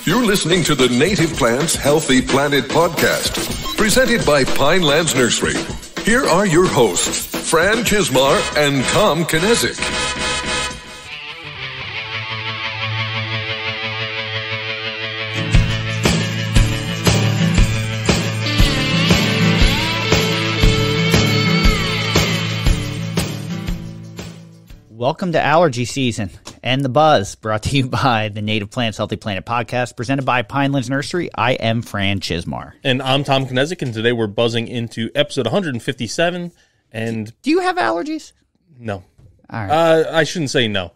You're listening to the Native Plants Healthy Planet podcast, presented by Pinelands Nursery. Here are your hosts, Fran Chismar and Tom Kinezic. Welcome to allergy season and the buzz, brought to you by the Native Plants Healthy Planet podcast, presented by Pinelands Nursery. I am Fran Chismar. And I'm Tom Kinezic, and today we're buzzing into episode 157. And do you have allergies? No. All right. I shouldn't say no.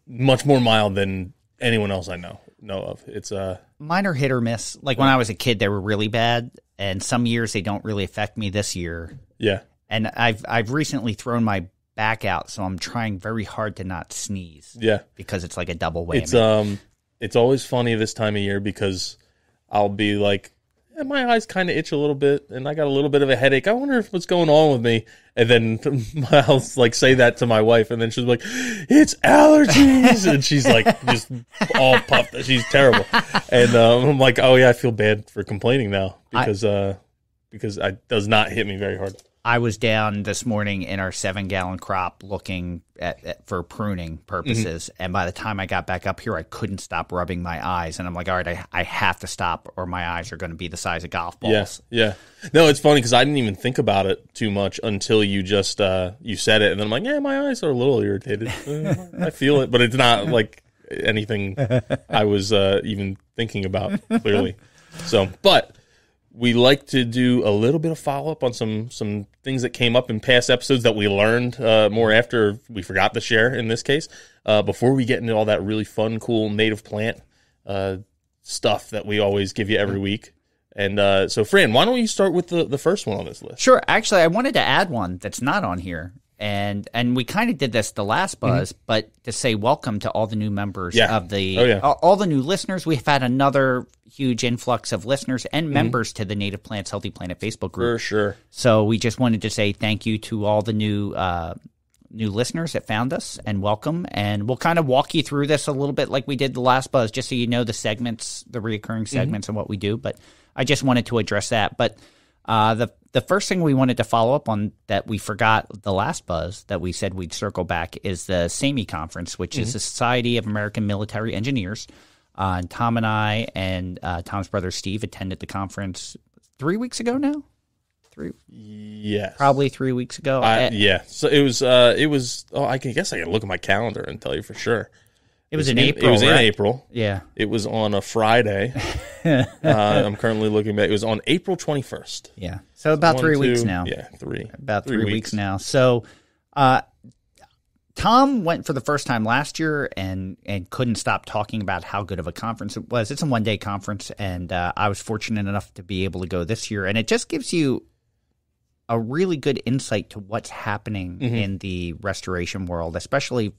Much more mild than anyone else I know of. It's mine are hit or miss. Like when I was a kid, they were really bad, and some years they don't really affect me. This year, yeah. And I've recently thrown my back out, so I'm trying very hard to not sneeze. Yeah, because it's like a double whammy. It's always funny this time of year because I'll be like, my eyes kind of itch a little bit, and I got a little bit of a headache. I wonder what's going on with me. And then I'll like say that to my wife, and then she's like, "It's allergies," and she's like just all puffed. She's terrible, and I'm like, "Oh yeah, I feel bad for complaining now because it does not hit me very hard." I was down this morning in our 7-gallon crop looking at for pruning purposes, and by the time I got back up here, I couldn't stop rubbing my eyes, and I'm like, all right, I have to stop, or my eyes are going to be the size of golf balls. Yeah. No, it's funny because I didn't even think about it too much until you just you said it, and then I'm like, yeah, my eyes are a little irritated. I feel it, but it's not like anything I was even thinking about clearly. So, but we like to do a little bit of follow-up on some things that came up in past episodes that we learned more after we forgot to share in this case, before we get into all that really fun, cool native plant stuff that we always give you every week. And so, Fran, why don't you start with the first one on this list? Sure. Actually, I wanted to add one that's not on here. And we kind of did this the last buzz, but to say welcome to all the new members of the all the new listeners. We've had another huge influx of listeners and members to the Native Plants Healthy Planet Facebook group. For sure. So we just wanted to say thank you to all the new listeners that found us, and welcome. And we'll kind of walk you through this a little bit like we did the last buzz, just so you know the segments, the reoccurring segments and what we do. But I just wanted to address that. But the first thing we wanted to follow up on that we forgot the last buzz that we said we'd circle back is the SAME conference, which is the Society of American Military Engineers. And Tom and I and Tom's brother Steve attended the conference 3 weeks ago now. Yes, probably 3 weeks ago. Yeah, so it was. Oh, I guess I can look at my calendar and tell you for sure. It was in April. It was in April. Yeah. It was on a Friday. I'm currently looking back. It was on April 21st. Yeah. So about 3 weeks now. Yeah, three. About 3 weeks now. So Tom went for the first time last year and couldn't stop talking about how good of a conference it was. It's a one-day conference, and I was fortunate enough to be able to go this year. And it just gives you a really good insight to what's happening in the restoration world, especially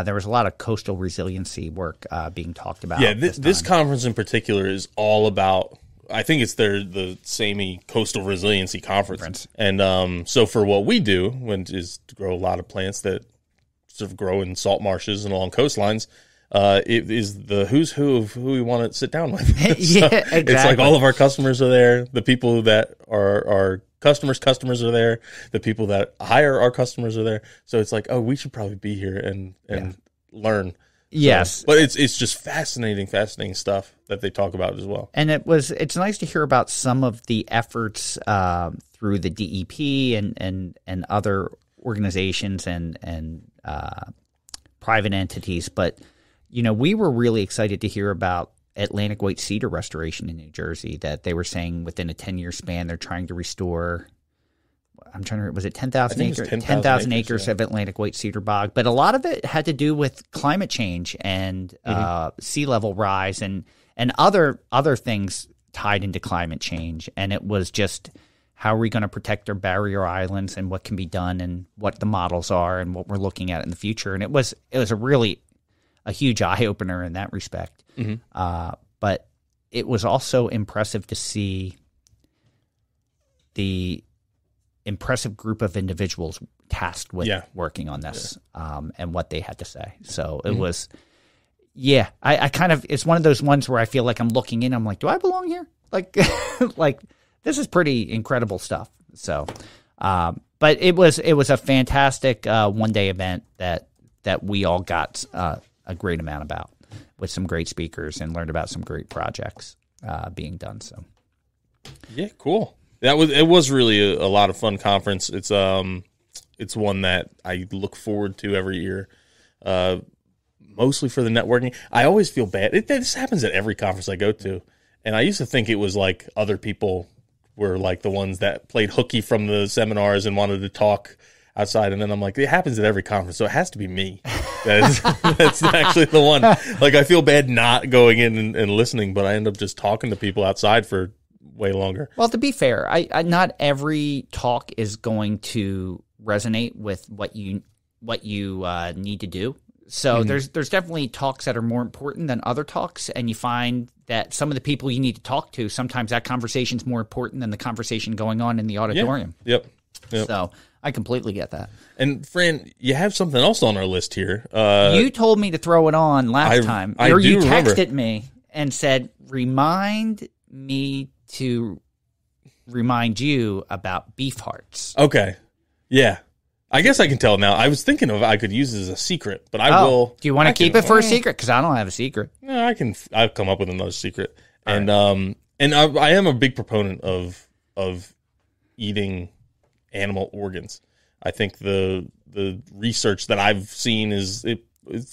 there was a lot of coastal resiliency work being talked about. Yeah, this conference in particular is all about, I think it's the SAME Coastal Resiliency Conference. And so for what we do, is to grow a lot of plants that sort of grow in salt marshes and along coastlines, it is the who's who of who we want to sit down with. Yeah, exactly. It's like all of our customers are there. The people that are customers are there. The people that hire our customers are there. So it's like, oh, we should probably be here and learn. Yes. So, but it's just fascinating stuff that they talk about as well. And it's nice to hear about some of the efforts through the DEP and other organizations and private entities. But, we were really excited to hear about Atlantic white cedar restoration in New Jersey, that they were saying within a 10-year span they're trying to restore, was it 10,000 acres? 10,000 acres of Atlantic white cedar bog. But a lot of it had to do with climate change and sea level rise and other things tied into climate change. And it was just, how are we going to protect our barrier islands and what can be done and what the models are and what we're looking at in the future. And it was a huge eye-opener in that respect. But it was also impressive to see the impressive group of individuals tasked with working on this and what they had to say. So it was, Yeah, I kind of, it's one of those ones where I feel like I'm looking in, I'm like, do I belong here? Like, like this is pretty incredible stuff. So, but it was a fantastic one-day event that we all got a great amount about, with some great speakers, and learned about some great projects being done. So, yeah, cool. It was really a lot of fun conference. It's one that I look forward to every year. Mostly for the networking. I always feel bad. This happens at every conference I go to. And I used to think it was like other people were like the ones that played hooky from the seminars and wanted to talk outside. And then I'm like, it happens at every conference, so it has to be me. That's actually the one. Like, I feel bad not going in and listening, but I end up just talking to people outside for way longer. Well, to be fair, I not every talk is going to resonate with what you need to do. So there's definitely talks that are more important than other talks, and you find that some of the people you need to talk to, sometimes that conversation's more important than the conversation going on in the auditorium. Yeah. Yep. So I completely get that. And Fran, you have something else on our list here. You told me to throw it on last time. Or you remember. texted me and said, remind me to remind you about beef hearts. Okay. Yeah. I guess I can tell now. I was thinking I could use it as a secret, but I will. Do you want to keep it for a secret? Because I don't have a secret. No, I've come up with another secret. All and right. I am a big proponent of eating animal organs. I think the research that I've seen it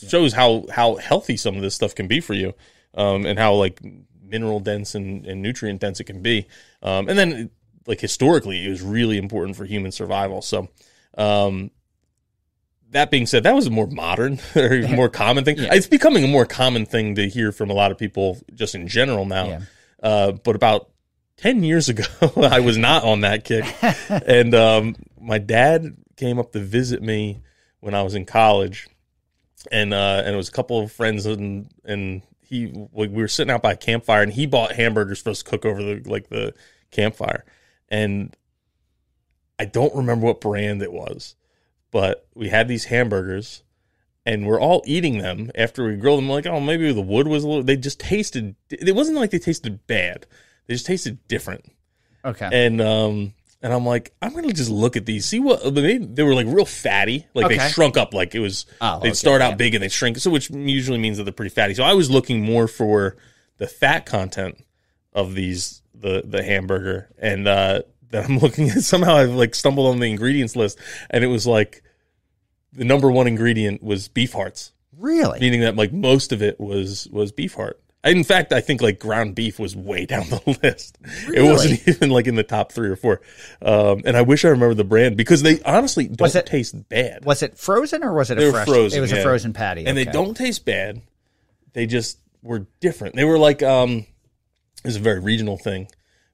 shows how healthy some of this stuff can be for you, and how like mineral dense and nutrient dense it can be. And then like historically, it was really important for human survival. So. That being said, that was a more modern or more common thing. Yeah. It's becoming a more common thing to hear from a lot of people just in general now. Yeah. But about 10 years ago, I was not on that kick. And my dad came up to visit me when I was in college. And it was a couple of friends, and we were sitting out by a campfire, and he bought hamburgers for us to cook over the campfire. And I don't remember what brand it was, but we had these hamburgers, and we're all eating them after we grilled them. Like, oh, maybe the wood was a little. They just tasted. It wasn't like they tasted bad. They just tasted different. Okay. And I'm like, I'm gonna just look at these, see what they were like. Real fatty, like they shrunk up. Like it was. They'd start out big and they shrink. So which usually means that they're pretty fatty. So I was looking more for the fat content of the hamburger, and that I'm looking at. Somehow I've like stumbled on the ingredients list, and it was like the number one ingredient was beef hearts. Really? Meaning that like most of it was beef heart. In fact, I think like ground beef was way down the list. Really? It wasn't even like in the top 3 or 4. And I wish I remember the brand, because they honestly don't taste bad. Was it frozen or was it fresh? Frozen. It was a frozen patty. And they don't taste bad. They just were different. They were like it's a very regional thing.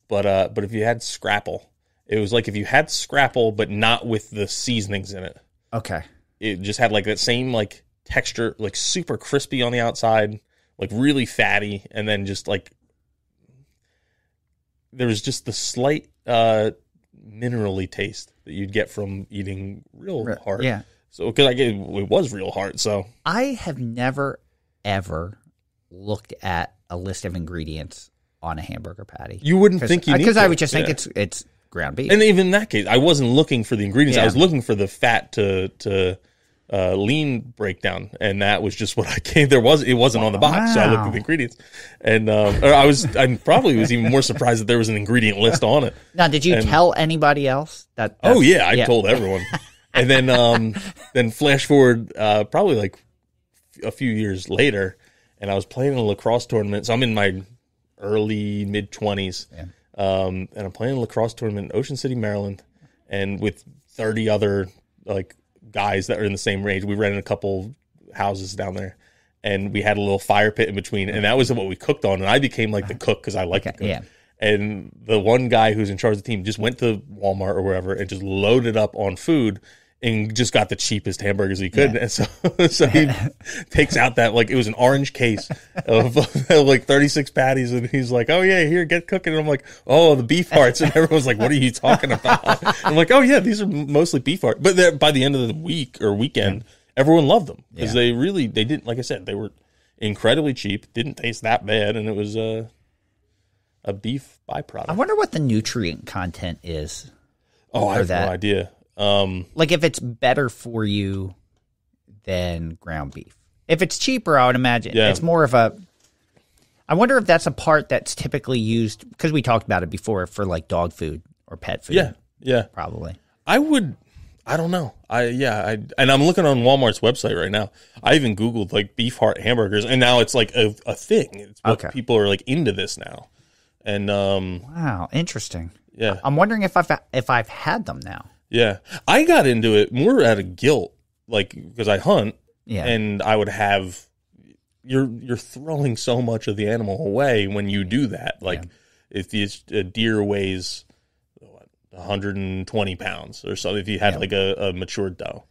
But if you had scrapple, it was like if you had scrapple, but not with the seasonings in it. Okay. It just had like that same like texture, like super crispy on the outside, like really fatty, and then just like there was just the slight minerally taste that you'd get from eating real heart. Yeah. So because it was real heart. So I have never ever looked at a list of ingredients on a hamburger patty. You wouldn't think you need to. Because I would just think it's ground beef. And even in that case, I wasn't looking for the ingredients. Yeah. I was looking for the fat to lean breakdown, and that was just what I came. It wasn't on the box, so I looked at the ingredients, and I probably was even more surprised that there was an ingredient list on it. Now, did you tell anybody else that? Oh yeah, I told everyone. And then flash forward probably like a few years later, and I was playing in a lacrosse tournament. So I'm in my early mid-20s, and I'm playing a lacrosse tournament in Ocean City, Maryland, and with 30 other like guys that are in the same range. We rented a couple houses down there, and we had a little fire pit in between, and that was what we cooked on. And I became like the cook because I like to cook. Yeah. And the one guy who's in charge of the team just went to Walmart or wherever and just loaded up on food and just got the cheapest hamburgers he could. Yeah. And so he takes out that, like, it was an orange case of like 36 patties. And he's like, oh yeah, here, get cooking. And I'm like, oh, the beef hearts. And everyone's like, what are you talking about? I'm like, oh yeah, these are mostly beef hearts. But by the end of the week or weekend, everyone loved them because they didn't, like I said, it incredibly cheap, didn't taste that bad, and it was a beef byproduct. I wonder what the nutrient content is. Oh, I have no idea. Like if it's better for you than ground beef. If it's cheaper, I would imagine it's more of a. I wonder if that's a part that's typically used, because we talked about it before, for like dog food or pet food. Yeah, probably. I don't know. And I'm looking on Walmart's website right now. I even Googled like beef heart hamburgers, and now it's like a thing. It's what people are like into this now. And wow, interesting. Yeah, I'm wondering if I've had them now. Yeah, I got into it more out of guilt, like because I hunt. Yeah, and I would have. You're throwing so much of the animal away when you do that. Like if a deer weighs 120 pounds or something, if you had like a mature doe,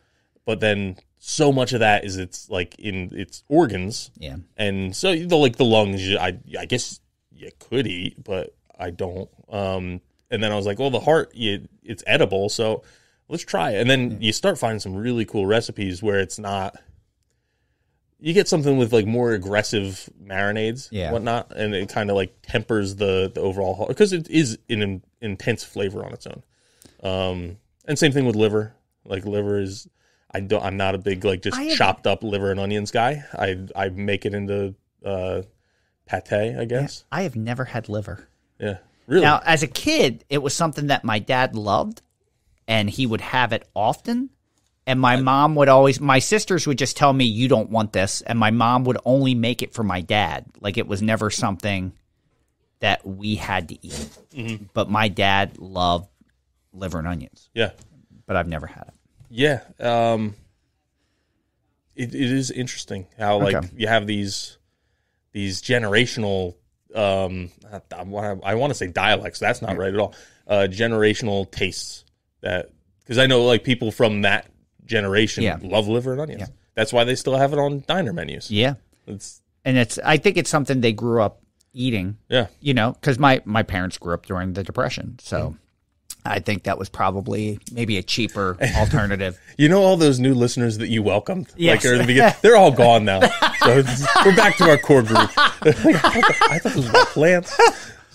but then so much of that is it's like in its organs. Yeah, and so like the lungs, I guess you could eat, but I don't. And then I was like, well, the heart, it's edible, so let's try it. And then you start finding some really cool recipes where it's not. You get something with like more aggressive marinades, whatnot, and it kind of like tempers the overall, because it is an intense flavor on its own. And same thing with liver. Like liver is, I'm not a big like just chopped up liver and onions guy. I make it into pate, I guess. I have never had liver. Yeah, really. Now, as a kid, it was something that my dad loved, and he would have it often. And my mom would always, my sisters would just tell me, you don't want this. And my mom would only make it for my dad. Like it was never something that we had to eat. Mm-hmm. But my dad loved liver and onions. Yeah. But I've never had it. Yeah. It is interesting how like you have these generational, I want to say dialects. That's not right at all. Generational tastes that, because I know like people from that generation love liver and onions. Yeah. That's why they still have it on diner menus. Yeah. I think it's something they grew up eating. Yeah. You know, because my parents grew up during the Depression. So I think that was probably maybe a cheaper alternative. You know, all those new listeners that you welcomed? Yes. Like, at the beginning, they're all gone now. So we're back to our core group. I thought this was about plants.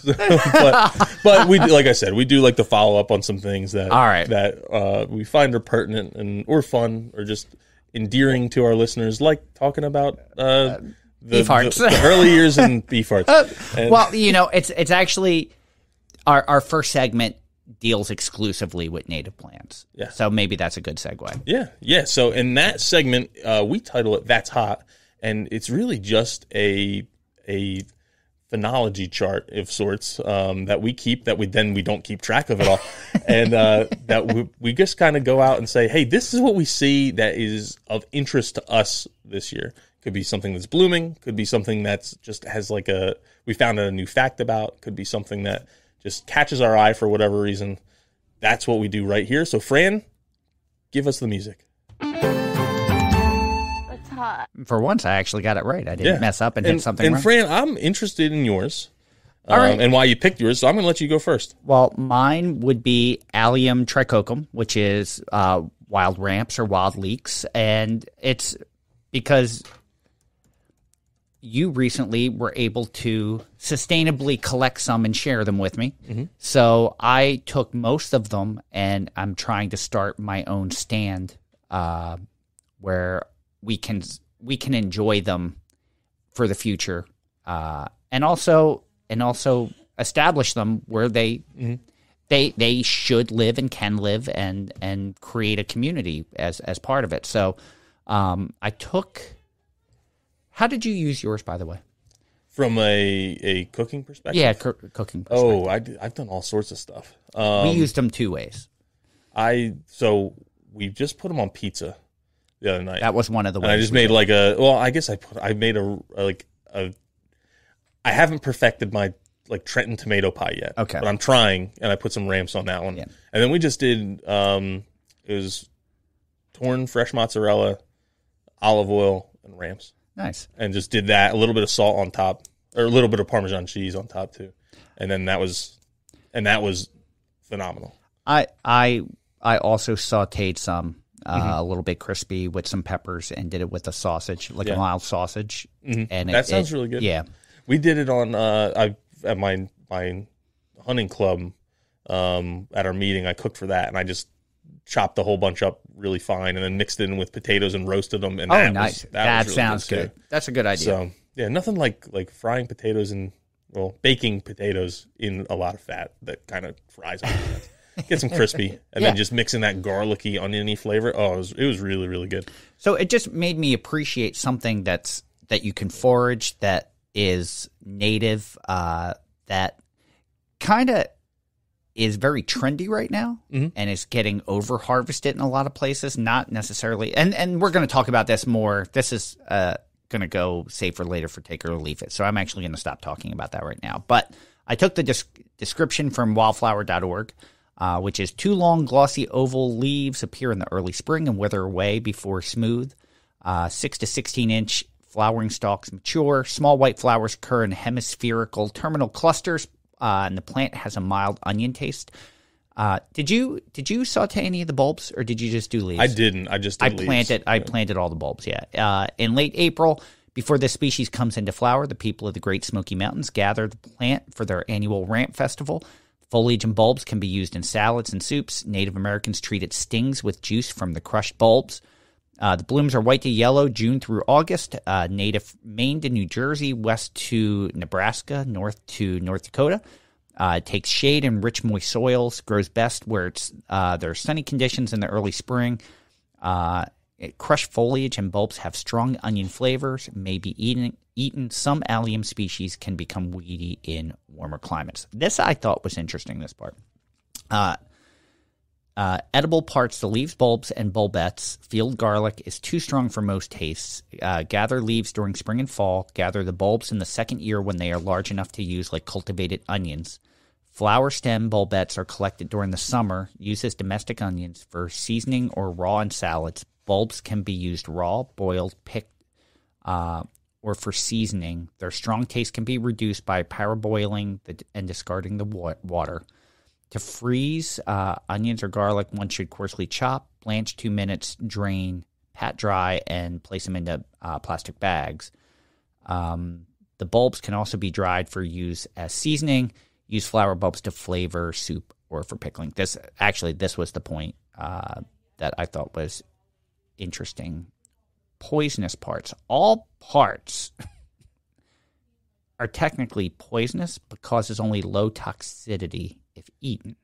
but we do, like I said, we do like to follow up on some things that we find are pertinent and or fun or just endearing to our listeners, like talking about beef hearts, the early years in beef hearts. Well, you know, it's actually our first segment deals exclusively with native plants. Yeah, so maybe that's a good segue. Yeah. So in that segment, we title it "That's Hot," and it's really just a phenology chart of sorts that we keep, that we don't keep track of at all, and that we just kind of go out and say, hey, this is what we see that is of interest to us this year. Could be something that's blooming, could be something that's just has like we found a new fact about, could be something that just catches our eye for whatever reason. That's what we do right here. So Fran, give us the music. For once, I actually got it right. I didn't mess up and hit something wrong. And Fran, I'm interested in yours, all right, and why you picked yours, so I'm going to let you go first. Well, mine would be Allium trichocum, which is wild ramps or wild leeks, and it's because you recently were able to sustainably collect some and share them with me. Mm-hmm. So I took most of them, and I'm trying to start my own stand where we can enjoy them for the future, and also establish them where they should live and can live and create a community as part of it. So I took. How did you use yours, by the way? From a cooking perspective? Yeah, cooking perspective. Oh, I've done all sorts of stuff. We used them two ways. So we just put them on pizza the other night. That was one of the ways. And I just made like I made I haven't perfected my like Trenton tomato pie yet. Okay. But I'm trying, and I put some ramps on that one. Yeah. And then we just did it was torn fresh mozzarella, olive oil, and ramps. Nice. And just did that, a little bit of salt on top, or a little bit of Parmesan cheese on top too. And then that was phenomenal. I also sauteed some a little bit crispy with some peppers, and did it with a sausage, like a mild sausage. And that sounds really good. Yeah, we did it on at my hunting club at our meeting. I cooked for that, and I just chopped a whole bunch up really fine, and then mixed it in with potatoes and roasted them. And nice! That really sounds good. That's a good idea. So yeah, nothing like frying potatoes and baking potatoes in a lot of fat that kind of fries them. Get some crispy, and then just mixing that garlicky, oniony flavor. Oh, it was really, really good. So it just made me appreciate something that you can forage, that is native, that kind of is very trendy right now, and is getting over harvested in a lot of places. Not necessarily, and we're going to talk about this more. This is going to go save for later for take it or leave it. So I'm actually going to stop talking about that right now. But I took the description from wildflower.org. Which is 2 long, glossy, oval leaves appear in the early spring and wither away before smooth. 6 to 16-inch flowering stalks mature. Small white flowers occur in hemispherical terminal clusters, and the plant has a mild onion taste. Did you saute any of the bulbs, or did you just do leaves? I didn't. I just did leaves. I planted all the bulbs, yeah. In late April, before this species comes into flower, the people of the Great Smoky Mountains gather the plant for their annual Ramp Festival. Foliage and bulbs can be used in salads and soups. Native Americans treat its stings with juice from the crushed bulbs. The blooms are white to yellow June through August. Native Maine to New Jersey, west to Nebraska, north to North Dakota. It takes shade in rich, moist soils. Grows best where there are sunny conditions in the early spring. Crushed foliage and bulbs have strong onion flavors. May be eaten. Some allium species can become weedy in warmer climates. This I thought was interesting, this part. Edible parts, the leaves, bulbs, and bulbettes. Field garlic is too strong for most tastes. Gather leaves during spring and fall. Gather the bulbs in the second year when they are large enough to use like cultivated onions. Flower stem bulbettes are collected during the summer. Used as domestic onions for seasoning or raw in salads. Bulbs can be used raw, boiled, picked, or for seasoning. Their strong taste can be reduced by parboiling and discarding the water. To freeze onions or garlic, one should coarsely chop, blanch 2 minutes, drain, pat dry, and place them into plastic bags. The bulbs can also be dried for use as seasoning. Use flower bulbs to flavor soup or for pickling. This was the point that I thought was interesting. Poisonous parts. All parts are technically poisonous but causes only low toxicity if eaten.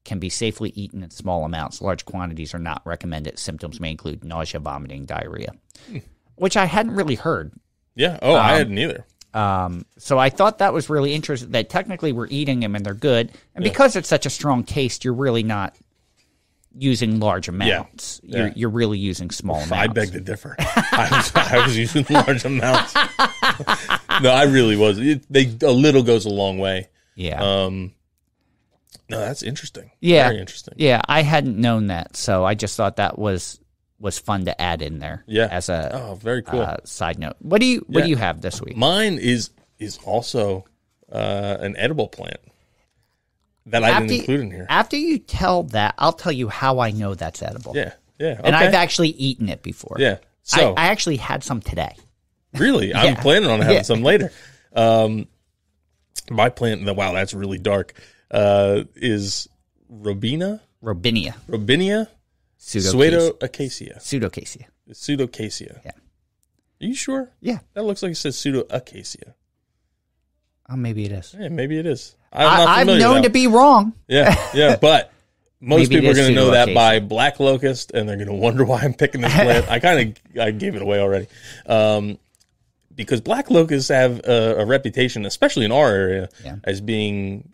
Can be safely eaten in small amounts. Large quantities are not recommended. Symptoms may include nausea, vomiting, diarrhea, which I hadn't really heard. Yeah. Oh, I hadn't either. So I thought that was really interesting, that technically we're eating them and they're good. And because it's such a strong taste, you're really not using large amounts. You're really using small amounts. I beg to differ. I was using large amounts. No, I really was. A little goes a long way. Yeah. No, that's interesting. Yeah. Very interesting. Yeah, I hadn't known that, so I just thought that was fun to add in there. Yeah. As a very cool side note. What do you have this week? Mine is also an edible plant that I didn't include in here. After you tell that, I'll tell you how I know that's edible. Yeah. Yeah. Okay. And I've actually eaten it before. Yeah. So I actually had some today. Really? I'm planning on having some later. My plant, wow, that's really dark, is Robinia? Robinia. Pseudoacacia. Pseudoacacia. Yeah. Are you sure? Yeah. That looks like it says pseudoacacia. Oh, maybe it is. Yeah, maybe it is. I'm known to be wrong. Yeah, but most people are going to know that by black locust, and they're going to wonder why I'm picking this plant. I gave it away already. Because black locusts have a reputation, especially in our area, as being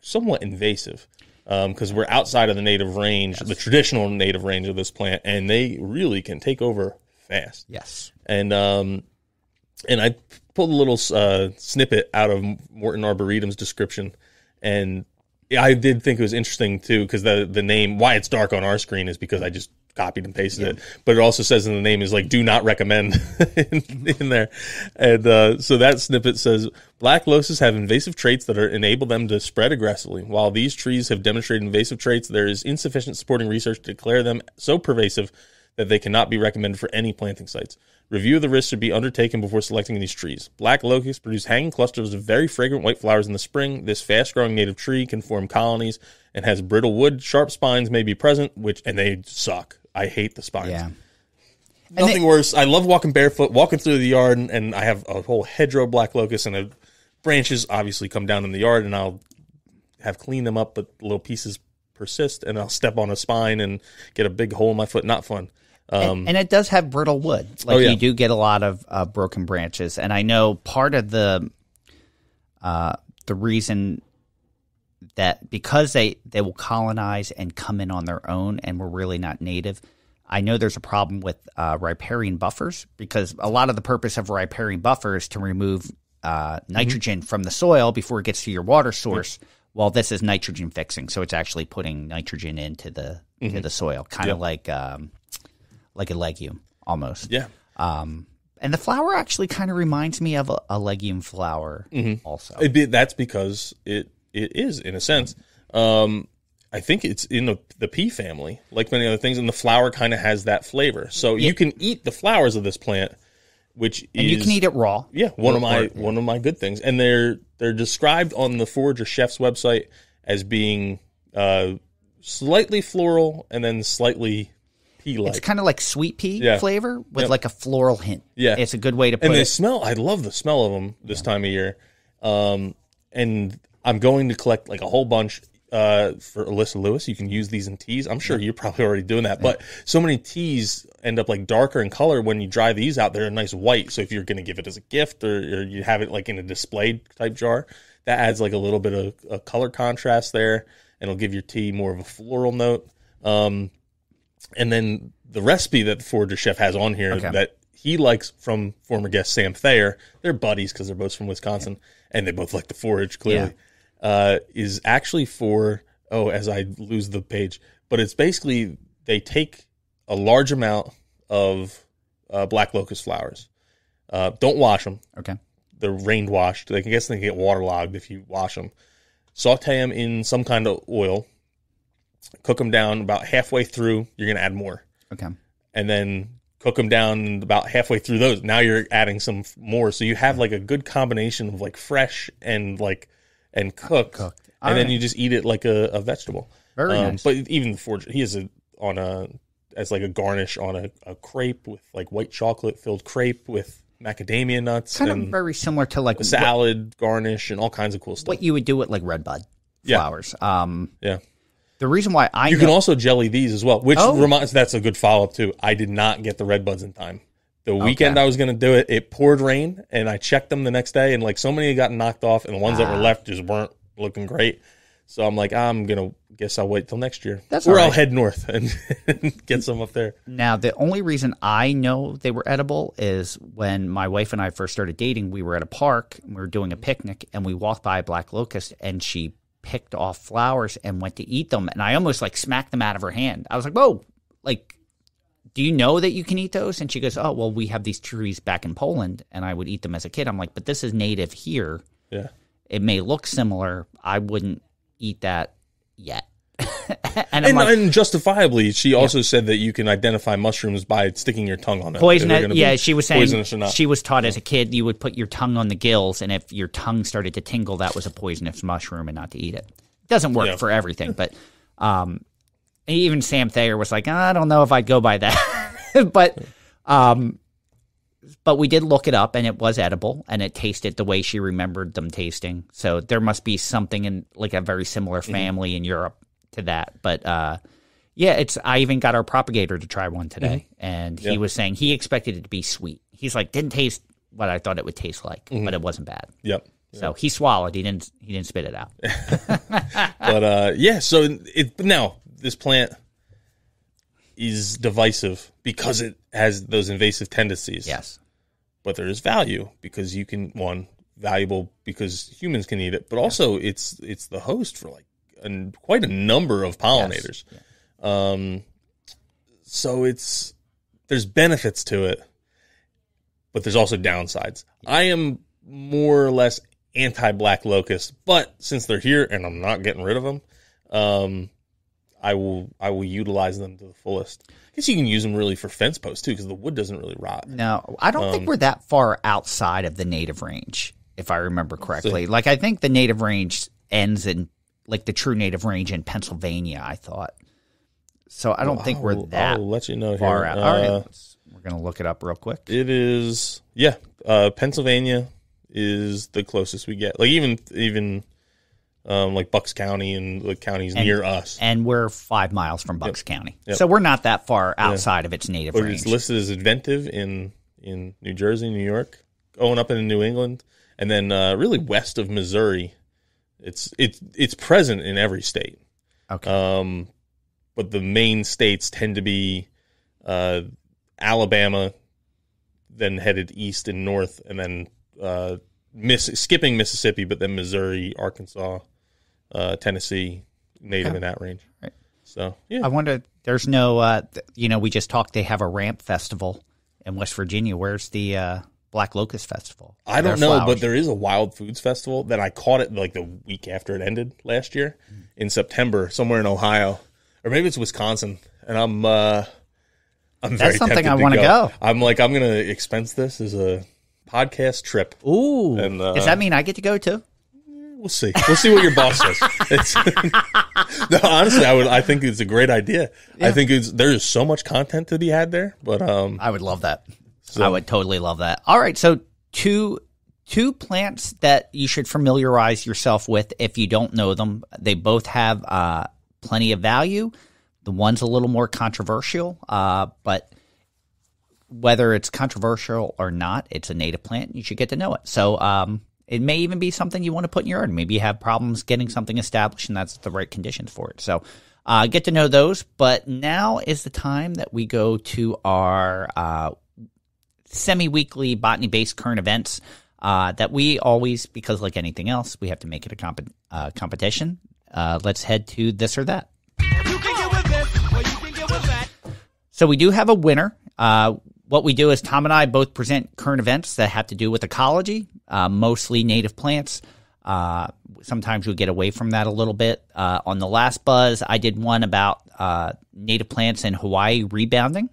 somewhat invasive. Because we're outside of the native range, the traditional native range of this plant, and they really can take over fast. Yes. And I pulled a little snippet out of Morton Arboretum's description, and I did think it was interesting too, because the name, why it's dark on our screen, is because I just copied and pasted it. But it also says in the name is like, do not recommend in there. And so that snippet says, black locusts have invasive traits that enable them to spread aggressively. While these trees have demonstrated invasive traits, there is insufficient supporting research to declare them so pervasive that they cannot be recommended for any planting sites. Review of the risks should be undertaken before selecting these trees. Black locusts produce hanging clusters of very fragrant white flowers in the spring. This fast-growing native tree can form colonies and has brittle wood. Sharp spines may be present, and they suck. I hate the spines. Yeah. Nothing worse. I love walking barefoot, walking through the yard, and I have a whole hedgerow of black locusts, and the branches obviously come down in the yard, and I'll have cleaned them up, but little pieces persist, and I'll step on a spine and get a big hole in my foot. Not fun. And it does have brittle wood. Like you do get a lot of broken branches, and I know part of the reason that because they will colonize and come in on their own and we're really not native. I know there's a problem with riparian buffers because a lot of the purpose of a riparian buffer is to remove nitrogen from the soil before it gets to your water source. Well, this is nitrogen fixing, so it's actually putting nitrogen into the soil, kind of like a legume almost. Yeah. And the flower actually kind of reminds me of a legume flower also. That's because it is, in a sense. I think it's in the pea family, like many other things, and the flower kind of has that flavor. So you can eat the flowers of this plant, you can eat it raw. Yeah, one of my good things. And they're described on the Forager Chef's website as being slightly floral and then slightly pea-like. It's kind of like sweet pea flavor with like a floral hint. Yeah. It's a good way to put it. And they smell, I love the smell of them this time of year. And I'm going to collect like a whole bunch for Alyssa Lewis. You can use these in teas. I'm sure you're probably already doing that. But so many teas end up like darker in color when you dry these out. They're a nice white. So if you're going to give it as a gift or you have it like in a displayed type jar, that adds like a little bit of a color contrast there. And it'll give your tea more of a floral note. And then the recipe that the Forager Chef has on here that he likes from former guest Sam Thayer, they're buddies because they're both from Wisconsin, and they both like to forage, clearly, is actually for, as I lose the page, but it's basically they take a large amount of black locust flowers. Don't wash them. Okay. They're rain washed. I guess they can get waterlogged if you wash them. Saute them in some kind of oil. Cook them down about halfway through. You're going to add more. Okay. And then cook them down about halfway through those. Now you're adding some more. So you have like a good combination of like fresh and cooked. And then you just eat it like a vegetable. Very nice. But even the Forager, he has as like a garnish on a crepe with like white chocolate filled crepe with macadamia nuts. Kind of very similar to like a salad garnish and all kinds of cool stuff. What you would do with like redbud flowers. Yeah. The reason why you can also jelly these as well, which reminds that's a good follow up too. I did not get the red buds in time. The weekend I was going to do it, it poured rain, and I checked them the next day, and like so many got knocked off, and the ones that were left just weren't looking great. So I'm like, guess I'll wait till next year. I'll head north and get some up there. Now, the only reason I know they were edible is when my wife and I first started dating. We were at a park, and we were doing a picnic, and we walked by a black locust, and she picked off flowers and went to eat them, and I almost like smacked them out of her hand. I was like, whoa, like, do you know that you can eat those? And she goes, oh, well, we have these trees back in Poland, and I would eat them as a kid. I'm like, but this is native here. Yeah. It may look similar. I wouldn't eat that yet. and justifiably, she also said that you can identify mushrooms by sticking your tongue on it. Poisonous, she was saying she was taught as a kid you would put your tongue on the gills, and if your tongue started to tingle, that was a poisonous mushroom and not to eat it. It doesn't work for everything, but even Sam Thayer was like, I don't know if I'd go by that. But we did look it up, and it was edible, and it tasted the way she remembered them tasting. So there must be something in like a very similar family in Europe to that. But I even got our propagator to try one today, and he was saying he expected it to be sweet. He's like, didn't taste what I thought it would taste like, but it wasn't bad. Yep. So he swallowed. He didn't spit it out. But so now this plant is divisive because it has those invasive tendencies. Yes. But there is value because you can, valuable because humans can eat it, but also it's the host for like quite a number of pollinators. Yes. So there's benefits to it, but there's also downsides. I am more or less anti-black locust, but since they're here and I'm not getting rid of them, I will utilize them to the fullest. I guess you can use them really for fence posts too, because the wood doesn't really rot. No, I don't think we're that far outside of the native range, if I remember correctly. So, like, I think the native range ends in, like, the true native range in Pennsylvania, I thought. So I don't think we're that I'll let you know far here. out. All right, we're going to look it up real quick. It is, Pennsylvania is the closest we get. Like, even like Bucks County and the counties near us. And we're 5 miles from Bucks County. Yep. So we're not that far outside of its native But range. it's listed as inventive in New Jersey, New York, going up into New England, and then really west of Missouri. It's present in every state. Okay. But the main states tend to be Alabama, then headed east and north, and then skipping Mississippi, but then Missouri, Arkansas, Tennessee, native in that range. Right. So, yeah. I wonder, there's no, we just talked, they have a ramp festival in West Virginia. Where's the Black Locust Festival? I don't know, but there is a Wild Foods Festival that I caught it like the week after it ended last year in September, somewhere in Ohio. Or maybe it's Wisconsin, and I'm very That's something tempted I want to go. I'm like, I'm going to expense this as a podcast trip. Ooh. And, does that mean I get to go too? We'll see. We'll see what your boss says. No, honestly, I think it's a great idea. Yeah. I think there's so much content to be had there. But I would love that. So. I would totally love that. All right, so two plants that you should familiarize yourself with if you don't know them. They both have plenty of value. The one's a little more controversial, but whether it's controversial or not, it's a native plant. You should get to know it. So it may even be something you want to put in your yard. Maybe you have problems getting something established, and that's the right conditions for it. So get to know those. But now is the time that we go to our semi-weekly botany-based current events that we always, because like anything else, we have to make it a competition. Let's head to this or that. You can get with this, or you can get with that. So we do have a winner. What we do is Tom and I both present current events that have to do with ecology, mostly native plants. Sometimes we get away from that a little bit. On the last buzz, I did one about native plants in Hawaii rebounding,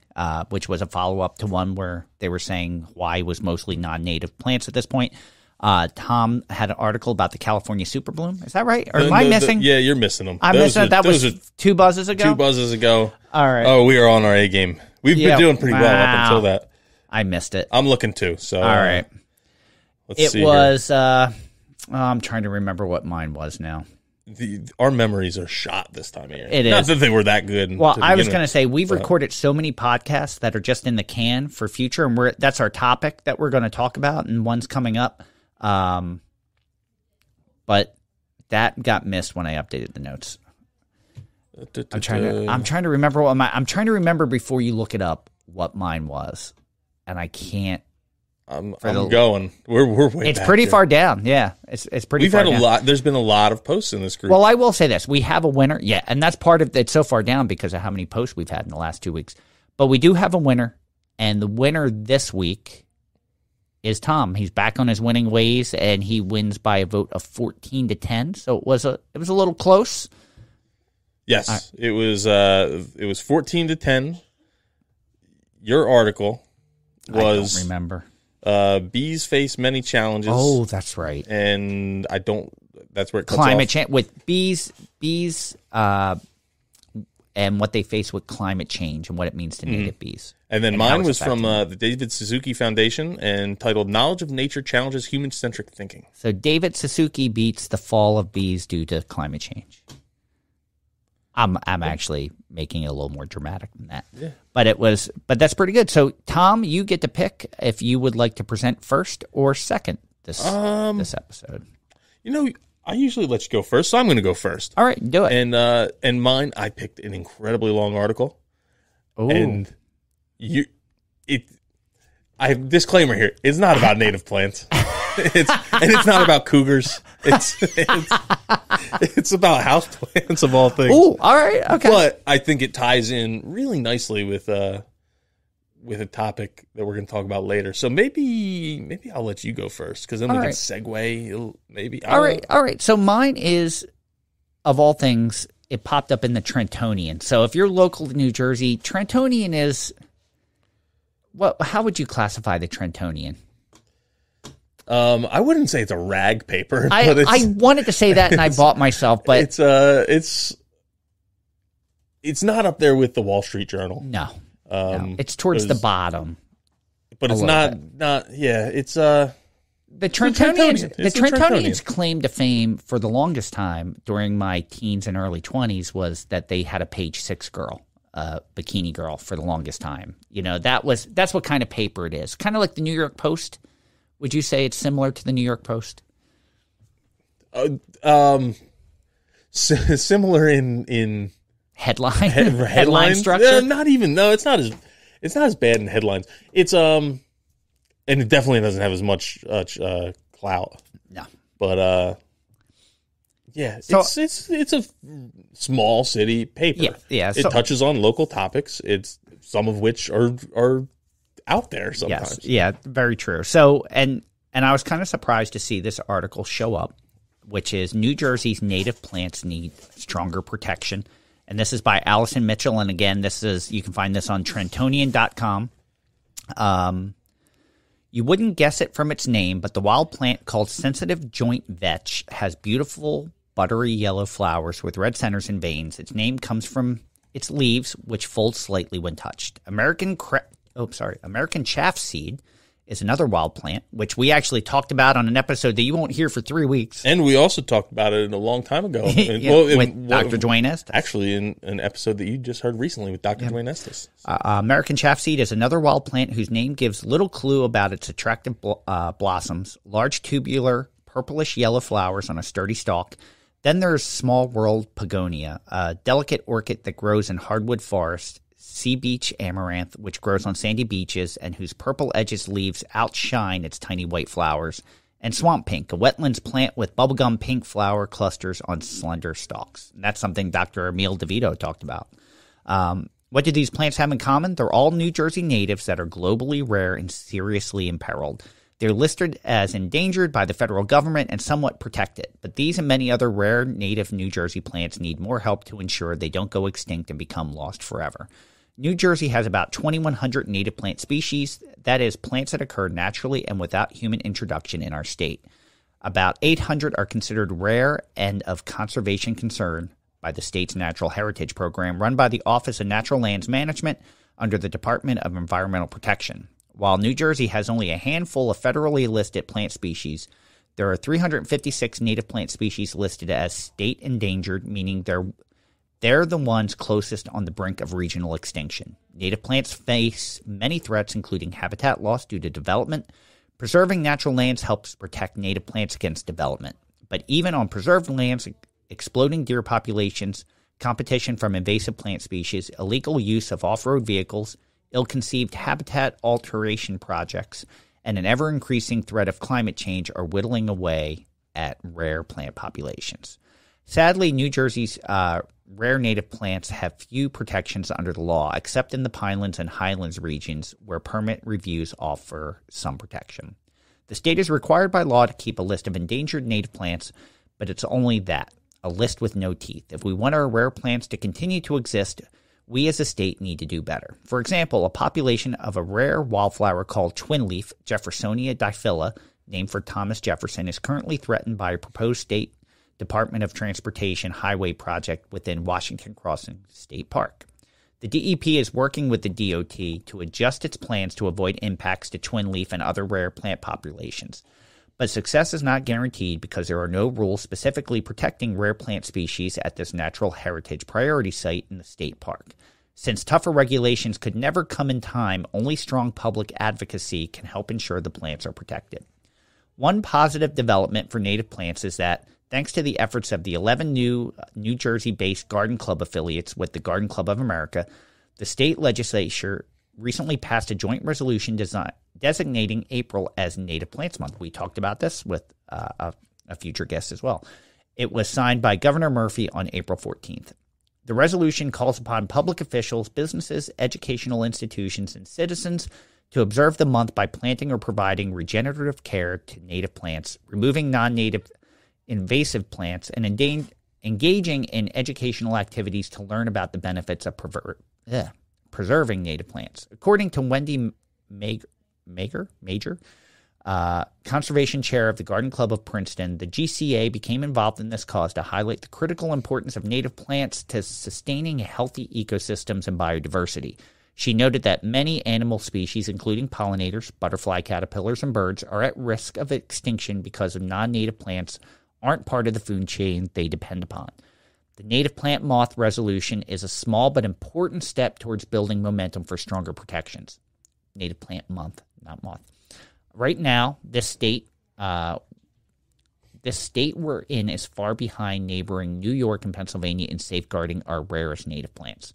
which was a follow-up to one where they were saying Hawaii was mostly non-native plants at this point. Tom had an article about the California superbloom. Is that right? Or am I missing? Yeah, you're missing them. I'm missing it. That was 2 buzzes ago? 2 buzzes ago. All right. Oh, we are on our A game. We've been doing pretty well up until that. I missed it. I'm looking too. So all right. Let's see. It was. I'm trying to remember what mine was now. Our memories are shot this time of year. It is. Not that they were that good. Well, I was going to say we've recorded so many podcasts that are just in the can for future, and that's our topic that we're going to talk about, and one's coming up. But that got missed when I updated the notes. I'm trying to remember what I'm trying to remember before you look it up what mine was, and I can't. I'm going. We're way. It's back pretty here. far down. Yeah, it's pretty. We've far had down. a lot. There's been a lot of posts in this group. Well, I will say this: we have a winner. Yeah, and that's part of it's so far down because of how many posts we've had in the last 2 weeks. But we do have a winner, and the winner this week is Tom. He's back on his winning ways, and he wins by a vote of 14-10. So it was a little close. Yes, it was 14-10. Your article was I don't remember. Bees face many challenges. Oh, that's right. And I don't. That's where it cuts climate off. change with bees, and what they face with climate change and what it means to native bees. And then mine was from the David Suzuki Foundation and titled "Knowledge of Nature Challenges Human-Centric Thinking." So David Suzuki beats the fall of bees due to climate change. I'm actually making it a little more dramatic than that. Yeah. But that's pretty good. So Tom, you get to pick if you would like to present first or second this episode. You know, I usually let you go first, so I'm going to go first. All right, do it. And mine, I picked an incredibly long article. Ooh. And I have disclaimer here. It's not about native plants. It's not about cougars. It's about houseplants of all things. Oh, all right, okay. But I think it ties in really nicely with a topic that we're going to talk about later. So maybe I'll let you go first, because then we can segue. Maybe. All right. So mine is, of all things, it popped up in the Trentonian. So if you're local to New Jersey, Trentonian is, how would you classify the Trentonian? I wouldn't say it's a rag paper. I wanted to say that, and I bought myself, but it's not up there with the Wall Street Journal. No, it's towards the bottom. But it's not. It's the Trentonians' claim to fame for the longest time during my teens and early 20s was that they had a page 6 girl, bikini girl, for the longest time. You know, that's what kind of paper it is. Kind of like the New York Post. Would you say it's similar to the New York Post? Similar in headline structure. Not even. No, it's not as bad in headlines. It's and it definitely doesn't have as much clout. No, but so, it's a small city paper. Yeah. It touches on local topics. It's some of which are out there sometimes. Yes, yeah, very true. So, and I was kind of surprised to see this article show up, which is New Jersey's native plants need stronger protection. And this is by Allison Mitchell. And again, you can find this on Trentonian.com. You wouldn't guess it from its name, but the wild plant called sensitive joint vetch has beautiful, buttery yellow flowers with red centers and veins. Its name comes from its leaves, which fold slightly when touched. American chaff seed is another wild plant, which we actually talked about on an episode that you won't hear for 3 weeks. And we also talked about it a long time ago. With Dr. Dwayne Estes. Actually, in an episode that you just heard recently with Dr. Dwayne Estes. American chaff seed is another wild plant whose name gives little clue about its attractive blossoms, large tubular purplish yellow flowers on a sturdy stalk. Then there's small world pogonia, a delicate orchid that grows in hardwood forests. Sea beach amaranth, which grows on sandy beaches and whose purple edges leaves outshine its tiny white flowers, and swamp pink, a wetlands plant with bubblegum pink flower clusters on slender stalks. And that's something Dr. Emil DeVito talked about. What do these plants have in common? They're all New Jersey natives that are globally rare and seriously imperiled. They're listed as endangered by the federal government and somewhat protected, but these and many other rare native New Jersey plants need more help to ensure they don't go extinct and become lost forever. New Jersey has about 2,100 native plant species, that is, plants that occur naturally and without human introduction in our state. About 800 are considered rare and of conservation concern by the state's Natural Heritage Program, run by the Office of Natural Lands Management under the Department of Environmental Protection. While New Jersey has only a handful of federally listed plant species, there are 356 native plant species listed as state endangered, meaning they're the ones closest on the brink of regional extinction. Native plants face many threats, including habitat loss due to development. Preserving natural lands helps protect native plants against development. But even on preserved lands, exploding deer populations, competition from invasive plant species, illegal use of off-road vehicles, ill-conceived habitat alteration projects, and an ever-increasing threat of climate change are whittling away at rare plant populations. Sadly, New Jersey's rare native plants have few protections under the law, except in the Pinelands and Highlands regions where permit reviews offer some protection. The state is required by law to keep a list of endangered native plants, but it's only that, a list with no teeth. If we want our rare plants to continue to exist, we as a state need to do better. For example, a population of a rare wildflower called twinleaf, Jeffersonia diphylla, named for Thomas Jefferson, is currently threatened by a proposed state Department of Transportation highway project within Washington Crossing State Park. The DEP is working with the DOT to adjust its plans to avoid impacts to twinleaf and other rare plant populations. But success is not guaranteed because there are no rules specifically protecting rare plant species at this natural heritage priority site in the state park. Since tougher regulations could never come in time, only strong public advocacy can help ensure the plants are protected. One positive development for native plants is that, thanks to the efforts of the 11 New Jersey-based Garden Club affiliates with the Garden Club of America, the state legislature recently passed a joint resolution designating April as Native Plants Month. We talked about this with a future guest as well. It was signed by Governor Murphy on April 14th. The resolution calls upon public officials, businesses, educational institutions, and citizens to observe the month by planting or providing regenerative care to native plants, removing non-native invasive plants, and engaging in educational activities to learn about the benefits of preserving native plants. According to Wendy Major, conservation chair of the Garden Club of Princeton, the GCA became involved in this cause to highlight the critical importance of native plants to sustaining healthy ecosystems and biodiversity. She noted that many animal species, including pollinators, butterfly caterpillars, and birds, are at risk of extinction because of non-native plants aren't part of the food chain they depend upon. The native plant moth resolution is a small but important step towards building momentum for stronger protections. Native plant month, not moth. Right now, this state we're in is far behind neighboring New York and Pennsylvania in safeguarding our rarest native plants.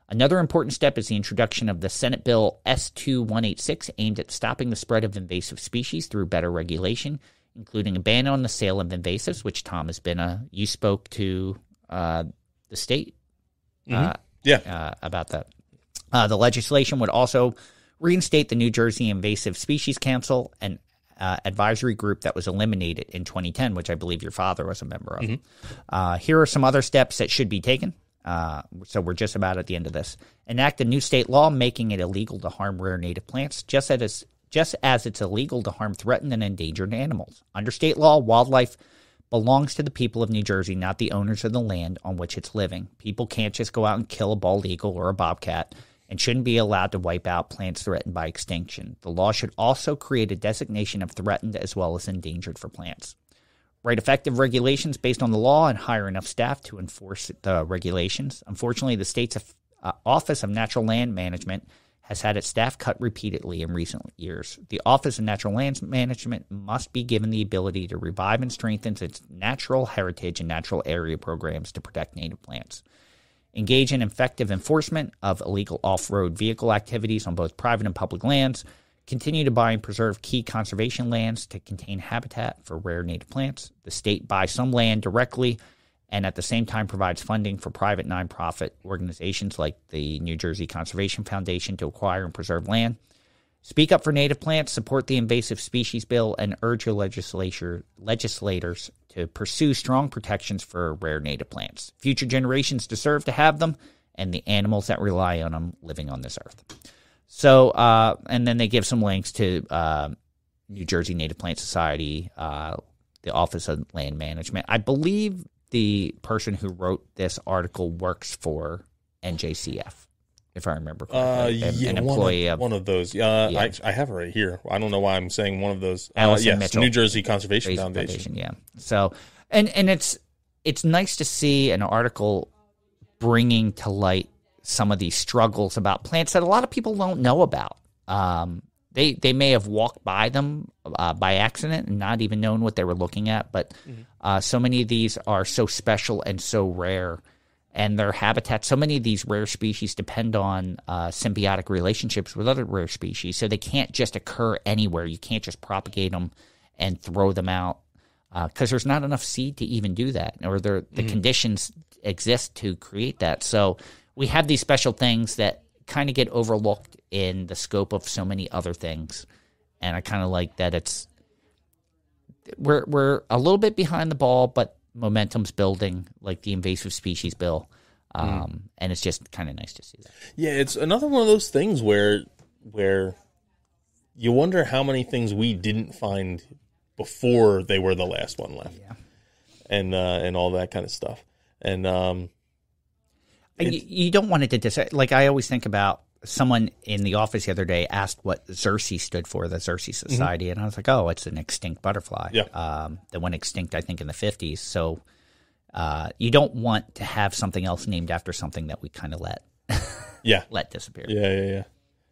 Another important step is the introduction of the Senate Bill S2186, aimed at stopping the spread of invasive species through better regulation, including a ban on the sale of invasives, which Tom has been you spoke to the state about that. The legislation would also reinstate the New Jersey Invasive Species Council, an advisory group that was eliminated in 2010, which I believe your father was a member of. Here are some other steps that should be taken. So we're just about at the end of this. Enact a new state law making it illegal to harm rare native plants, just as it's illegal to harm threatened and endangered animals. Under state law, wildlife belongs to the people of New Jersey, not the owners of the land on which it's living. People can't just go out and kill a bald eagle or a bobcat, and shouldn't be allowed to wipe out plants threatened by extinction. The law should also create a designation of threatened as well as endangered for plants. Write effective regulations based on the law and hire enough staff to enforce the regulations. Unfortunately, the state's Office of Natural Land Management has had its staff cut repeatedly in recent years. The Office of Natural Land Management must be given the ability to revive and strengthen its natural heritage and natural area programs to protect native plants. Engage in effective enforcement of illegal off-road vehicle activities on both private and public lands. Continue to buy and preserve key conservation lands to contain habitat for rare native plants. The state buys some land directly and at the same time provides funding for private nonprofit organizations like the New Jersey Conservation Foundation to acquire and preserve land. Speak up for native plants, support the invasive species bill, and urge your legislators to pursue strong protections for rare native plants. Future generations deserve to have them, and the animals that rely on them living on this earth. So, and then they give some links to New Jersey Native Plant Society, the Office of Land Management. I believe the person who wrote this article works for NJCF, if I remember correctly. An employee one of those. I have it right here. I don't know why I'm saying one of those. Allison yes, Mitchell, New Jersey Conservation Foundation. Yeah. So, and it's nice to see an article bringing to light some of these struggles about plants that a lot of people don't know about. They may have walked by them by accident and not even known what they were looking at, but so many of these are so special and so rare, and their habitat, so many of these rare species depend on symbiotic relationships with other rare species, so they can't just occur anywhere. You can't just propagate them and throw them out because there's not enough seed to even do that, or the conditions exist to create that. So we have these special things that kind of get overlooked in the scope of so many other things, and I kind of like that we're a little bit behind the ball, but momentum's building, like the invasive species bill, and it's just kind of nice to see that. Yeah, it's another one of those things where you wonder how many things we didn't find before they were the last one left, and all that kind of stuff, and you don't want it to like I always think about. Someone in the office the other day asked what Xerces stood for, the Xerces Society, and I was like, oh, it's an extinct butterfly that went extinct, I think, in the 50s. So you don't want to have something else named after something that we kind of let disappear. Yeah.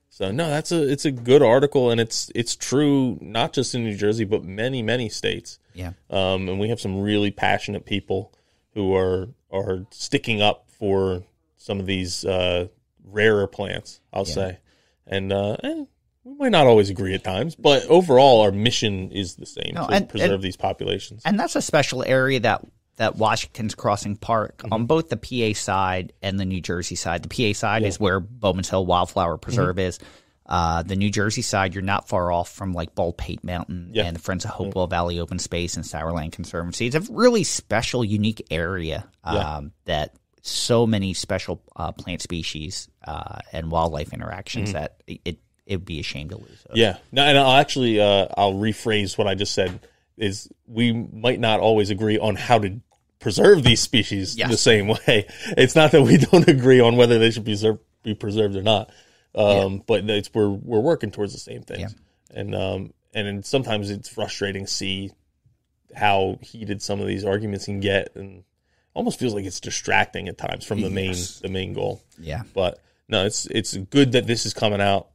So, no, it's a good article, and it's true not just in New Jersey, but many, many states. Yeah. And we have some really passionate people who are sticking up for some of these rarer plants, I'll say, and we might not always agree at times, but overall our mission is the same, to preserve these populations. And that's a special area that Washington's Crossing Park on both the PA side and the New Jersey side. The PA side is where Bowman's Hill Wildflower Preserve is. The New Jersey side, you're not far off from like Baldpate Mountain and the Friends of Hopewell Valley Open Space and Sourland Conservancy. It's a really special, unique area that so many special plant species and wildlife interactions that it would be a shame to lose those. Yeah. No, and I'll rephrase what I just said, is we might not always agree on how to preserve these species the same way. It's not that we don't agree on whether they should be preserved or not. But we're working towards the same things, and sometimes it's frustrating to see how heated some of these arguments can get, and almost feels like it's distracting at times from the main goal. Yeah, but no, it's good that this is coming out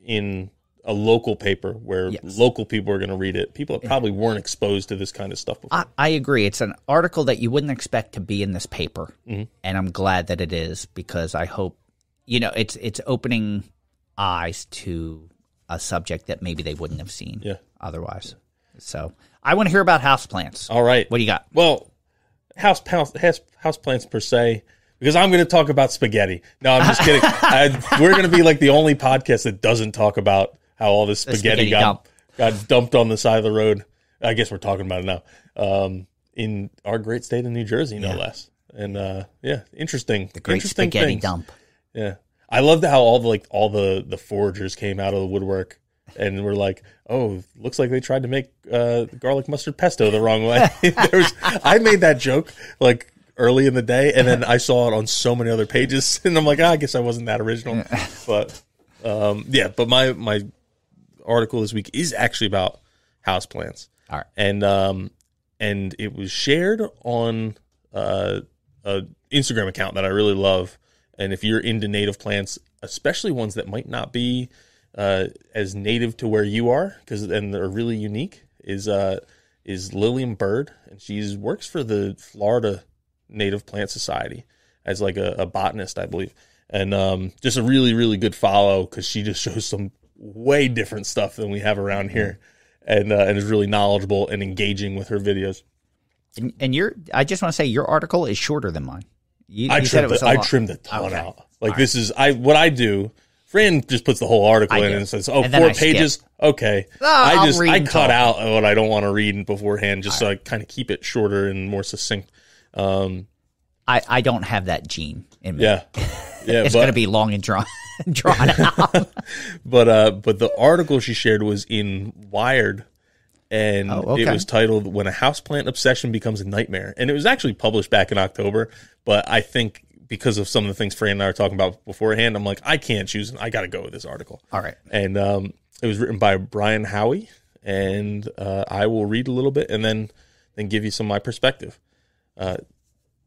in a local paper where local people are going to read it. People that probably weren't exposed to this kind of stuff before. I agree. It's an article that you wouldn't expect to be in this paper, and I'm glad that it is, because I hope it's opening eyes to a subject that maybe they wouldn't have seen otherwise. So I want to hear about houseplants. All right. What do you got? Well, houseplants per se, because I'm going to talk about spaghetti. No, I'm just kidding. We're going to be like the only podcast that doesn't talk about how all this spaghetti got dumped on the side of the road. I guess we're talking about it now. In our great state of New Jersey, no less. And interesting. The great interesting spaghetti things. dump. Yeah. I loved how all the foragers came out of the woodwork and were like, "Oh, looks like they tried to make garlic mustard pesto the wrong way." I made that joke like early in the day, and then I saw it on so many other pages, and I'm like, I guess I wasn't that original. But but my article this week is actually about houseplants. All right, and it was shared on an Instagram account that I really love. And if you're into native plants, especially ones that might not be as native to where you are, and they're really unique, is Lillian Bird, and she works for the Florida Native Plant Society as like a botanist, I believe, and just a really, really good follow, because she just shows some way different stuff than we have around here, and is really knowledgeable and engaging with her videos. And I just want to say your article is shorter than mine. I trimmed a ton out. Like, this is what I do. Fran just puts the whole article in and says, 4 pages. Skip. Okay. I cut out what I don't want to read beforehand, just so I kind of keep it shorter and more succinct. I don't have that gene in me. Yeah. It's going to be long and drawn out. But the article she shared was in Wired, and it was titled "When a Houseplant Obsession Becomes a Nightmare," and it was actually published back in October. But I think because of some of the things Fran and I were talking about beforehand, I'm like, I can't choose. I got to go with this article. All right. And it was written by Brian Howie, and I will read a little bit and then give you some of my perspective.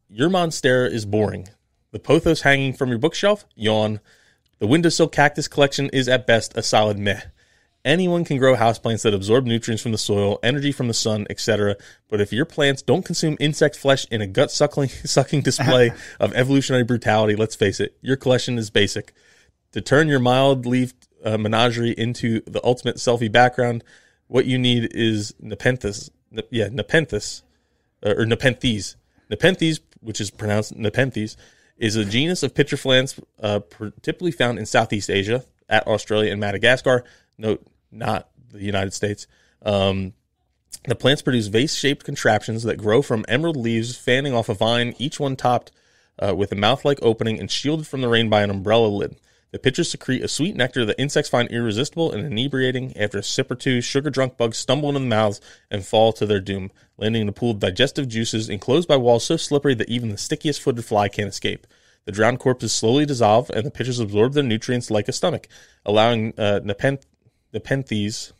Your monstera is boring. The pothos hanging from your bookshelf? Yawn. The windowsill cactus collection is at best a solid meh. Anyone can grow houseplants that absorb nutrients from the soil, energy from the sun, etc. But if your plants don't consume insect flesh in a gut-sucking display of evolutionary brutality, let's face it, your collection is basic. To turn your mild-leafed menagerie into the ultimate selfie background, what you need is Nepenthes. Nepenthes. Nepenthes, which is pronounced Nepenthes, is a genus of pitcher plants typically found in Southeast Asia, at Australia and Madagascar. Note, not the United States. The plants produce vase-shaped contraptions that grow from emerald leaves fanning off a vine, each one topped with a mouth-like opening and shielded from the rain by an umbrella lid. The pitchers secrete a sweet nectar that insects find irresistible and inebriating. After a sip or two, sugar-drunk bugs stumble into the mouths and fall to their doom, landing in a pool of digestive juices enclosed by walls so slippery that even the stickiest footed fly can't escape. The drowned corpses slowly dissolve, and the pitchers absorb their nutrients like a stomach, allowing Nepenthes.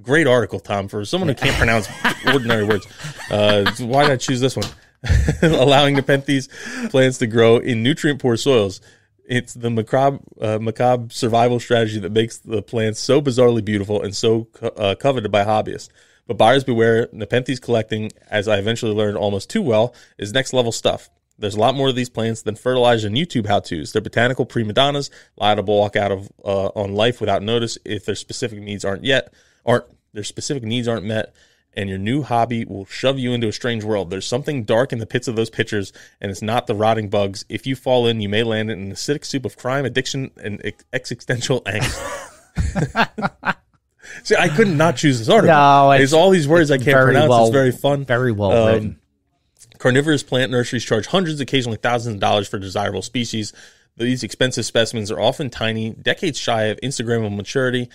Great article, Tom, for someone who can't pronounce ordinary words. Why did I choose this one? Allowing Nepenthes plants to grow in nutrient-poor soils. It's the macabre survival strategy that makes the plants so bizarrely beautiful and so coveted by hobbyists. But buyers beware, Nepenthes collecting, as I eventually learned almost too well, is next-level stuff. There's a lot more of these plants than fertilizer and YouTube how-tos. They're botanical prima donnas, liable to walk out of on life without notice if their specific needs aren't met, and your new hobby will shove you into a strange world. There's something dark in the pits of those pitchers, and it's not the rotting bugs. If you fall in, you may land in an acidic soup of crime, addiction, and existential angst. See, I couldn't not choose this article. No, it's all these words I can't pronounce. It's very fun. Very well written. Carnivorous plant nurseries charge hundreds, occasionally thousands of dollars for desirable species. These expensive specimens are often tiny, decades shy of Instagrammable maturity.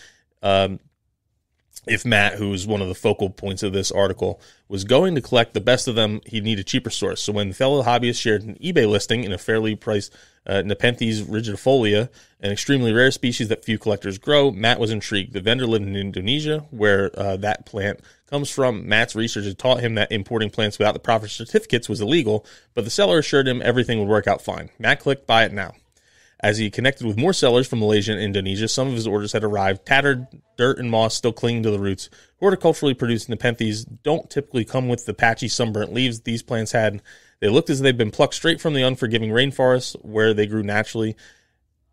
If Matt, who was one of the focal points of this article, was going to collect the best of them, he'd need a cheaper source. So when fellow hobbyists shared an eBay listing in a fairly priced Nepenthes rigidifolia, an extremely rare species that few collectors grow, Matt was intrigued. The vendor lived in Indonesia, where that plant comes from. Matt's research had taught him that importing plants without the proper certificates was illegal, but the seller assured him everything would work out fine. Matt clicked buy it now. As he connected with more sellers from Malaysia and Indonesia, some of his orders had arrived, tattered, dirt and moss still clinging to the roots. Horticulturally produced Nepenthes don't typically come with the patchy, sunburnt leaves these plants had. They looked as they'd been plucked straight from the unforgiving rainforests where they grew naturally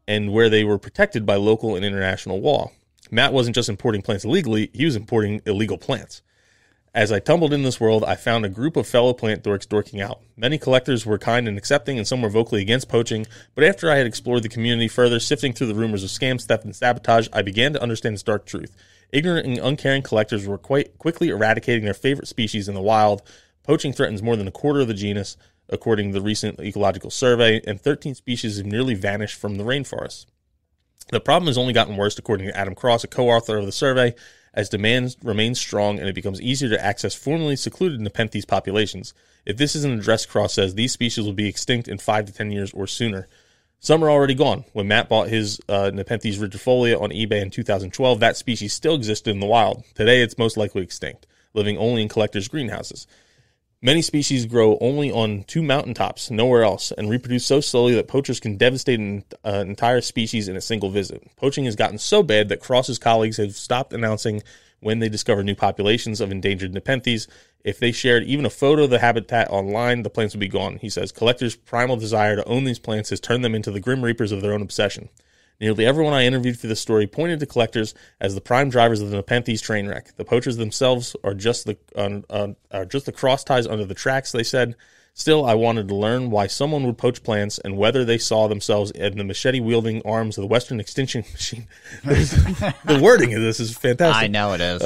and where they were protected by local and international law. Matt wasn't just importing plants illegally, he was importing illegal plants. As I tumbled in this world, I found a group of fellow plant dorks dorking out. Many collectors were kind and accepting, and some were vocally against poaching, but after I had explored the community further, sifting through the rumors of scams, theft, and sabotage, I began to understand this dark truth. Ignorant and uncaring collectors were quite quickly eradicating their favorite species in the wild. Poaching threatens more than a quarter of the genus, according to the recent ecological survey, and 13 species have nearly vanished from the rainforest. The problem has only gotten worse, according to Adam Cross, a co-author of the survey, as demand remains strong and it becomes easier to access formerly secluded Nepenthes populations. If this isn't addressed, Cross says, these species will be extinct in 5 to 10 years or sooner. Some are already gone. When Matt bought his Nepenthes rigidifolia on eBay in 2012, that species still existed in the wild. Today, it's most likely extinct, living only in collectors' greenhouses. Many species grow only on 2 mountaintops, nowhere else, and reproduce so slowly that poachers can devastate an entire species in a single visit. Poaching has gotten so bad that Cross's colleagues have stopped announcing when they discover new populations of endangered Nepenthes. If they shared even a photo of the habitat online, the plants would be gone. He says, collectors' primal desire to own these plants has turned them into the grim reapers of their own obsession. Nearly everyone I interviewed for this story pointed to collectors as the prime drivers of the Nepenthes train wreck. The poachers themselves are just the cross ties under the tracks, they said. Still, I wanted to learn why someone would poach plants and whether they saw themselves in the machete-wielding arms of the Western Extinction Machine. The wording of this is fantastic. I know it is.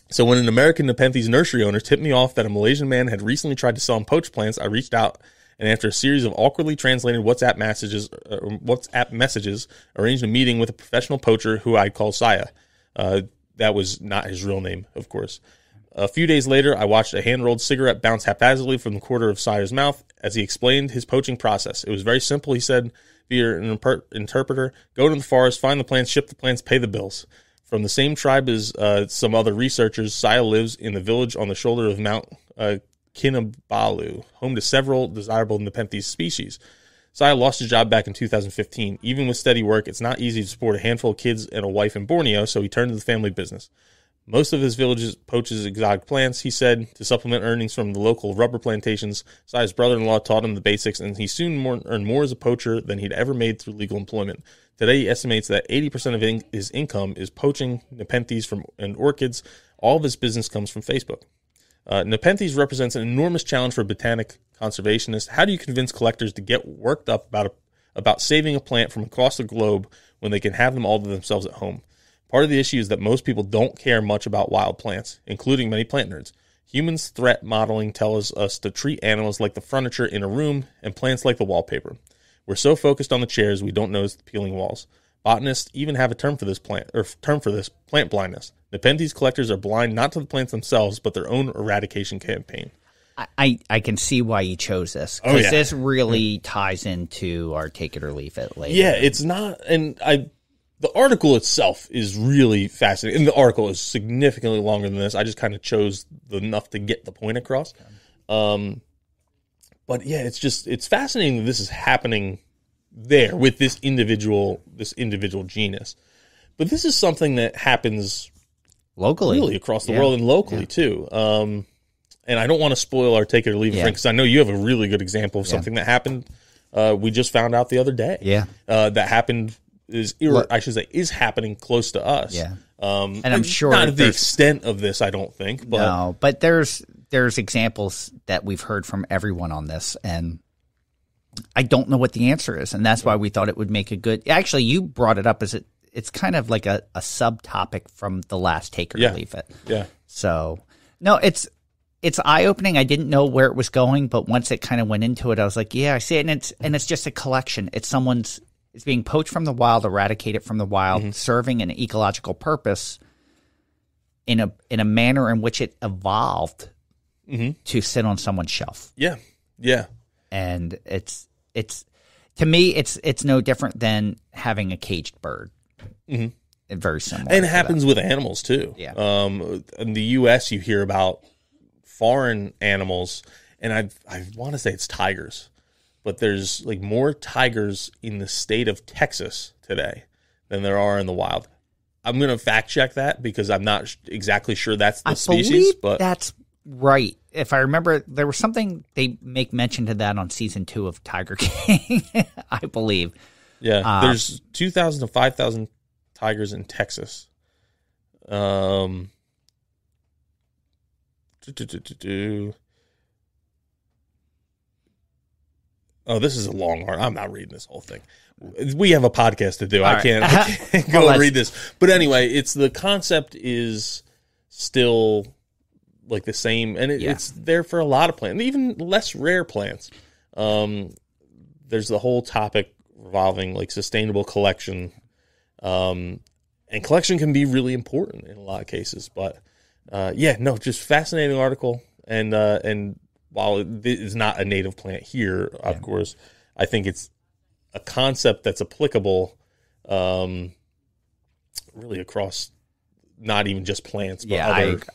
So when an American Nepenthes nursery owner tipped me off that a Malaysian man had recently tried to sell him poached plants, I reached out, and after a series of awkwardly translated WhatsApp messages, arranged a meeting with a professional poacher who I'd call Saya. That was not his real name, of course. A few days later, I watched a hand-rolled cigarette bounce haphazardly from the corner of Saya's mouth as he explained his poaching process. It was very simple, he said, via an interpreter. Go to the forest, find the plants, ship the plants, pay the bills. From the same tribe as some other researchers, Saya lives in the village on the shoulder of Mount Kinabalu, home to several desirable Nepenthes species. Saya lost his job back in 2015. Even with steady work, it's not easy to support a handful of kids and a wife in Borneo, so he turned to the family business. Most of his villages poaches exotic plants, he said, to supplement earnings from the local rubber plantations. Saya's brother-in-law taught him the basics, and he soon earned more as a poacher than he'd ever made through legal employment. Today, he estimates that 80% of his income is poaching Nepenthes and orchids. All of his business comes from Facebook. Nepenthes represents an enormous challenge for botanic conservationists. How do you convince collectors to get worked up about saving a plant from across the globe when they can have them all to themselves at home? Part of the issue is that most people don't care much about wild plants, including many plant nerds. Humans' threat modeling tells us to treat animals like the furniture in a room and plants like the wallpaper. We're so focused on the chairs we don't notice the peeling walls. Botanists even have a term for this plant blindness. Nepenthes collectors are blind not to the plants themselves, but their own eradication campaign. I can see why you chose this, because this really ties into our take it or leave it later. Yeah, it's not, and the article itself is really fascinating, and the article is significantly longer than this. I just kind of chose enough to get the point across. But yeah, it's fascinating that this is happening there with this individual genus. But this is something that happens locally, really across the world and locally too. And I don't want to spoil our take it or leave it because I know you have a really good example of something that happened. We just found out the other day. Yeah. That happened is happening close to us. Yeah. And I'm sure not to the extent of this, I don't think. But no, but there's examples that we've heard from everyone on this, and I don't know what the answer is, and that's why we thought it would make a good. Actually, you brought it up as it's kind of like a subtopic from the last Take or Leave It. Yeah. So no, it's eye-opening. I didn't know where it was going, but once it kind of went into it, I was like, yeah, I see it. And it's just a collection. It's being poached from the wild, eradicated from the wild, serving an ecological purpose in a manner in which it evolved to sit on someone's shelf. Yeah. Yeah. And it's to me, it's no different than having a caged bird. Very similar. And it happens with animals too. Yeah. In the U.S., you hear about foreign animals, and I want to say it's tigers, but there's like more tigers in the state of Texas today than there are in the wild. I'm going to fact check that because I'm not exactly sure that's the species. But that's right. If I remember, there was something they make mention to that on season 2 of Tiger King, I believe. Yeah, there's 2,000 to 5,000 tigers in Texas. Oh, this is a long article. I'm not reading this whole thing. We have a podcast to do. I can't go and read this. But anyway, the concept is still like the same, and it's there for a lot of plants, even less rare plants. There's the whole topic revolving like sustainable collection, and collection can be really important in a lot of cases. But just fascinating article, and while it is not a native plant here, of course, I think it's a concept that's applicable really across not even just plants, but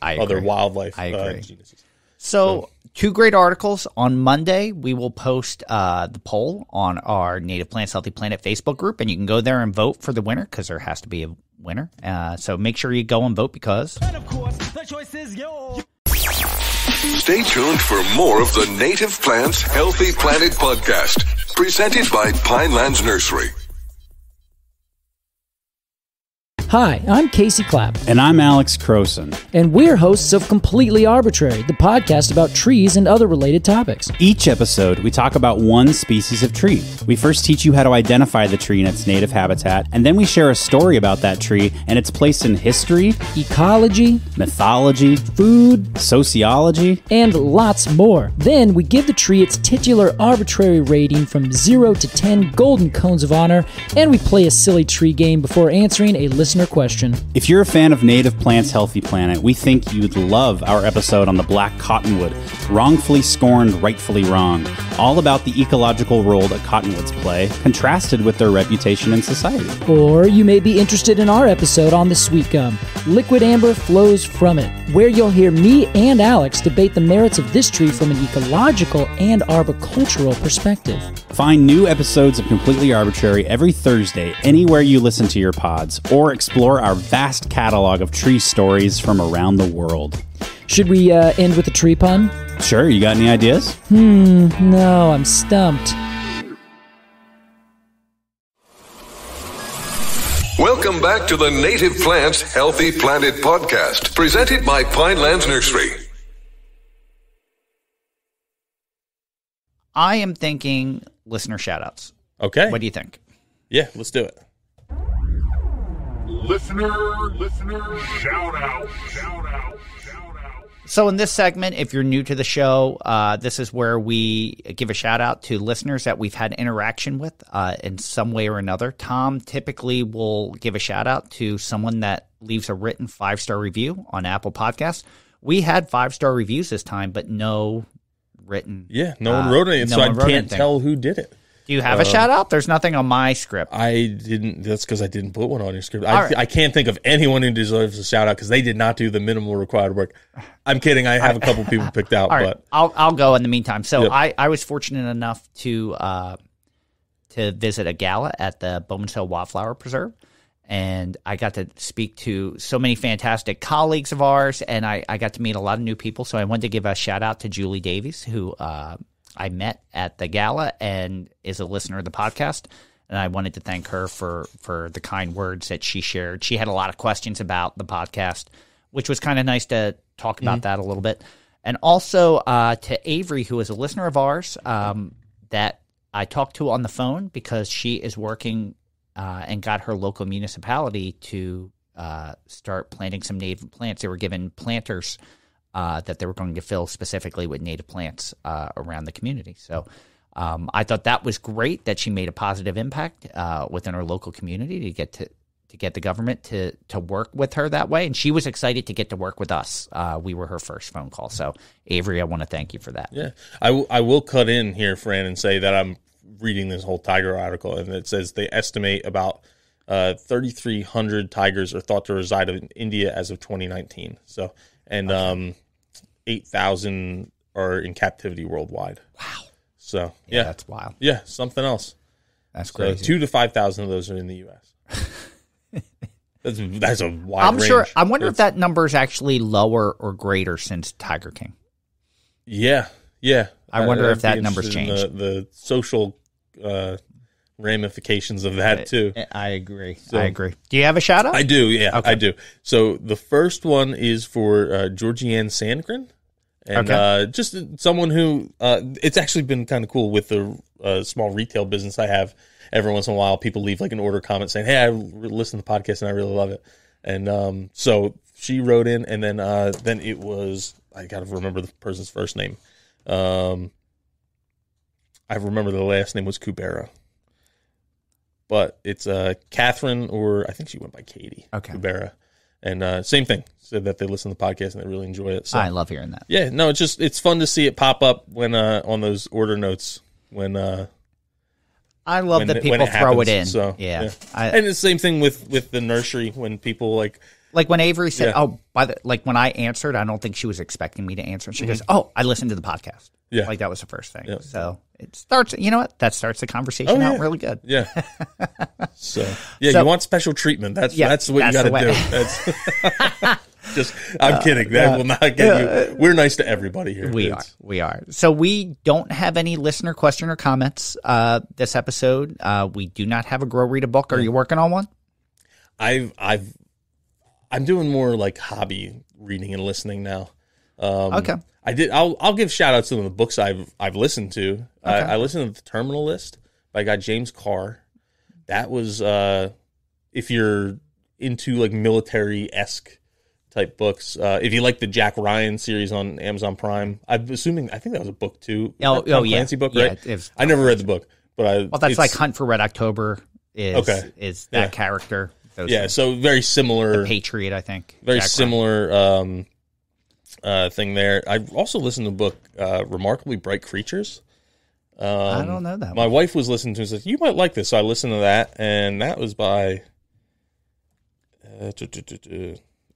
other wildlife genuses. So 2 great articles. On Monday, we will post the poll on our Native Plants Healthy Planet Facebook group, and you can go there and vote for the winner because there has to be a winner. So make sure you go and vote because... And of course, the choice is yours. Stay tuned for more of the Native Plants Healthy Planet podcast, presented by Pinelands Nursery. Hi, I'm Casey Clapp. And I'm Alex Croson. And we're hosts of Completely Arbitrary, the podcast about trees and other related topics. Each episode, we talk about one species of tree. We first teach you how to identify the tree in its native habitat, and then we share a story about that tree and its place in history, ecology, mythology, food, sociology, and lots more. Then we give the tree its titular arbitrary rating from 0 to 10 golden cones of honor, and we play a silly tree game before answering a listener question. If you're a fan of Native Plants Healthy Planet, we think you'd love our episode on the black cottonwood, wrongfully scorned, rightfully wrong, all about the ecological role that cottonwoods play, contrasted with their reputation in society. Or you may be interested in our episode on the sweet gum. Liquid amber flows from it, where you'll hear me and Alex debate the merits of this tree from an ecological and arboricultural perspective. Find new episodes of Completely Arbitrary every Thursday anywhere you listen to your pods, or explore our vast catalog of tree stories from around the world. Should we end with a tree pun? Sure, you got any ideas? No, I'm stumped. Welcome back to the Native Plants Healthy Planet podcast, presented by Pinelands Nursery. I am thinking listener shout-outs. Okay. What do you think? Yeah, let's do it. Listener, shout out. So in this segment, if you're new to the show, this is where we give a shout out to listeners that we've had interaction with in some way or another. Tom typically will give a shout out to someone that leaves a written 5-star review on Apple Podcasts. We had 5-star reviews this time, but no written. Yeah, no one wrote anything, so I can't tell who did it. Do you have a shout out? There's nothing on my script. I didn't. That's because I didn't put one on your script. I can't think of anyone who deserves a shout out because they did not do the minimal required work. I'm kidding. I have a couple people picked out, All right. but I'll go in the meantime. So Yep. I was fortunate enough to visit a gala at the Bowman's Hill Wildflower Preserve, And I got to speak to so many fantastic colleagues of ours, and I got to meet a lot of new people. So I wanted to give a shout out to Julie Davies, who I met at the gala and is a listener of the podcast. And I wanted to thank her for the kind words that she shared. She had a lot of questions about the podcast, which was kind of nice to talk about that a little bit. And also to Avery, who is a listener of ours that I talked to on the phone because she is working and got her local municipality to start planting some native plants. They were given planters that they were going to fill specifically with native plants around the community. So I thought that was great that she made a positive impact within her local community to get the government to work with her that way. And she was excited to get to work with us. We were her first phone call. So, Avery, I want to thank you for that. Yeah. I will cut in here, Fran, and say that I'm reading this whole tiger article, and it says they estimate about 3,300 tigers are thought to reside in India as of 2019. So, and 8,000 are in captivity worldwide. Wow. So, yeah, that's wild. Yeah, something else. That's so crazy. 2,000 to 5,000 of those are in the U.S. That's a wide range. Sure. I wonder if that number is actually lower or greater since Tiger King. Yeah. I wonder if that number's changed. The social ramifications of that too. I agree. Do you have a shout out? I do. Yeah, okay. I do. So the first one is for Georgianne Sandgren. And just someone who it's actually been kind of cool with the small retail business I have. Every once in a while, people leave like an order comment saying, "Hey, I listen to the podcast and I really love it." And so she wrote in, and then it was, I got to remember the person's first name. I remember the last name was Kubera, but it's Catherine, or I think she went by Katie. Kubera, and same thing. Said that they listen to the podcast and they really enjoy it. So I love hearing that. Yeah, no, it's fun to see it pop up when on those order notes when. I love that people throw it in. So, yeah. And it's the same thing with the nursery when people like when Avery said, when I answered, I don't think she was expecting me to answer. She goes, "Oh, I listened to the podcast." Yeah. Like that was the first thing. Yeah. So it starts, you know what? That starts the conversation out really good. Yeah. So you want special treatment. That's what you got to do. That's I'm kidding. That will not get you. We're nice to everybody here. We are. So we don't have any listener question or comments this episode. We do not have a Grow Read a Book. Are you working on one? I'm doing more like hobby reading and listening now. Okay. I'll give shout outs to some of the books I've listened to. I listened to The Terminal List by guy James Carr. That was if you're into like military-esque type books. If you like the Jack Ryan series on Amazon Prime, I think that was a book too. Clancy book, right? Yeah, I never read the book, but that's like Hunt for Red October is that character. So very similar. The Patriot, I think. Very Jack similar thing there. I also listened to the book Remarkably Bright Creatures. I don't know that. My wife was listening to it and said, "You might like this." So I listened to that, and that was by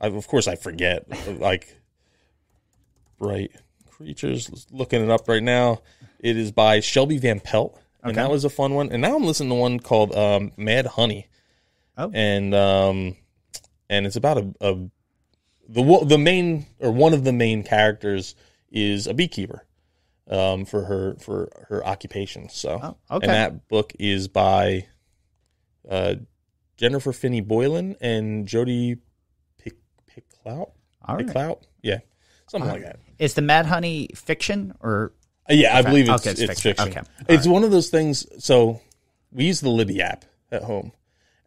of course, I forget. Like, Bright Creatures. Looking it up right now. It is by Shelby Van Pelt, and that was a fun one. And now I'm listening to one called Mad Honey. Oh, and it's about the main, or one of the main characters is a beekeeper, for her occupation. So, and that book is by Jennifer Finney Boylan and Jodi Picoult? Picoult? Yeah, something like that. Is the Mad Honey fiction or? Yeah, I believe it's fiction. Okay. It's one of those things. So we use the Libby app at home,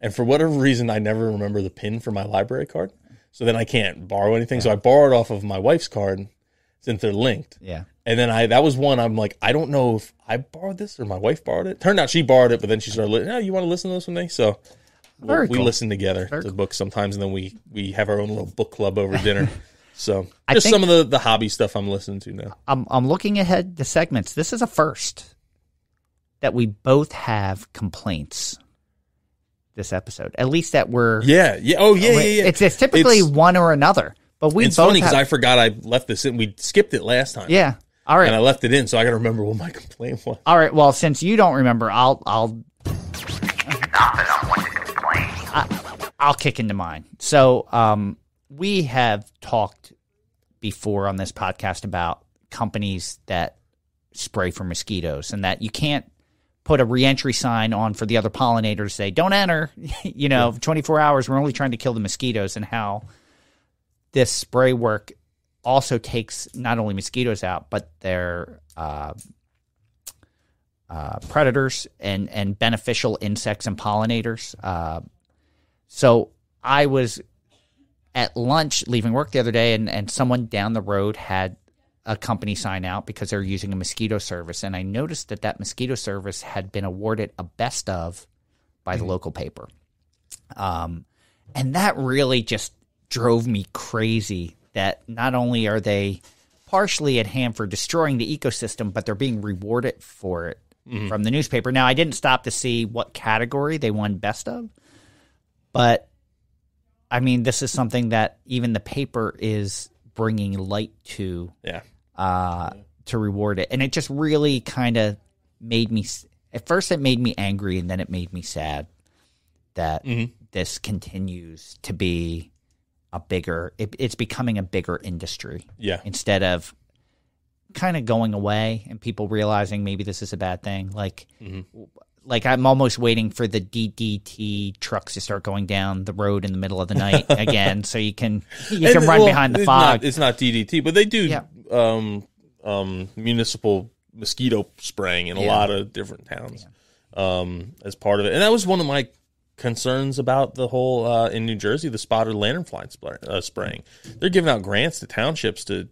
and for whatever reason, I never remember the PIN for my library card. So then I can't borrow anything. So I borrowed off of my wife's card since they're linked. Yeah. And then that was one I'm like, I don't know if I borrowed this or my wife borrowed it. Turned out she borrowed it, but then she started, you want to listen to this with me? So we listen together to books sometimes, and then we have our own little book club over dinner. So just some of the hobby stuff I'm listening to now. I'm looking ahead to segments. This is a first that we both have complaints this episode. At least that we're... Yeah. Oh, yeah. It's typically one or another. But it's funny because I forgot I left this in. We skipped it last time. Yeah. All right. And I left it in, so I got to remember what my complaint was. All right. Well, since you don't remember, I'll I'll kick into mine. So we have talked before on this podcast about companies that spray for mosquitoes, and that you can't put a reentry sign on for the other pollinators, say, don't enter, 24 hours, we're only trying to kill the mosquitoes, and how this spray work also takes not only mosquitoes out, but their predators and beneficial insects and pollinators. So I was at lunch leaving work the other day, and someone down the road had a company sign out because they're using a mosquito service. And I noticed that mosquito service had been awarded a best of by the local paper. And that really just drove me crazy, that not only are they partially at hand for destroying the ecosystem, but they're being rewarded for it from the newspaper. Now, I didn't stop to see what category they won best of, but I mean, this is something that even the paper is bringing light to, to reward it. And it just really kind of made me, at first it made me angry, and then it made me sad that this continues to be it's becoming a bigger industry. Yeah. Instead of kind of going away and people realizing maybe this is a bad thing. Like I'm almost waiting for the DDT trucks to start going down the road in the middle of the night again, so you can run behind the fog. It's not DDT, but they do municipal mosquito spraying in a lot of different towns as part of it. And that was one of my concerns about the whole in New Jersey, the spotted lanternfly spraying. They're giving out grants to townships to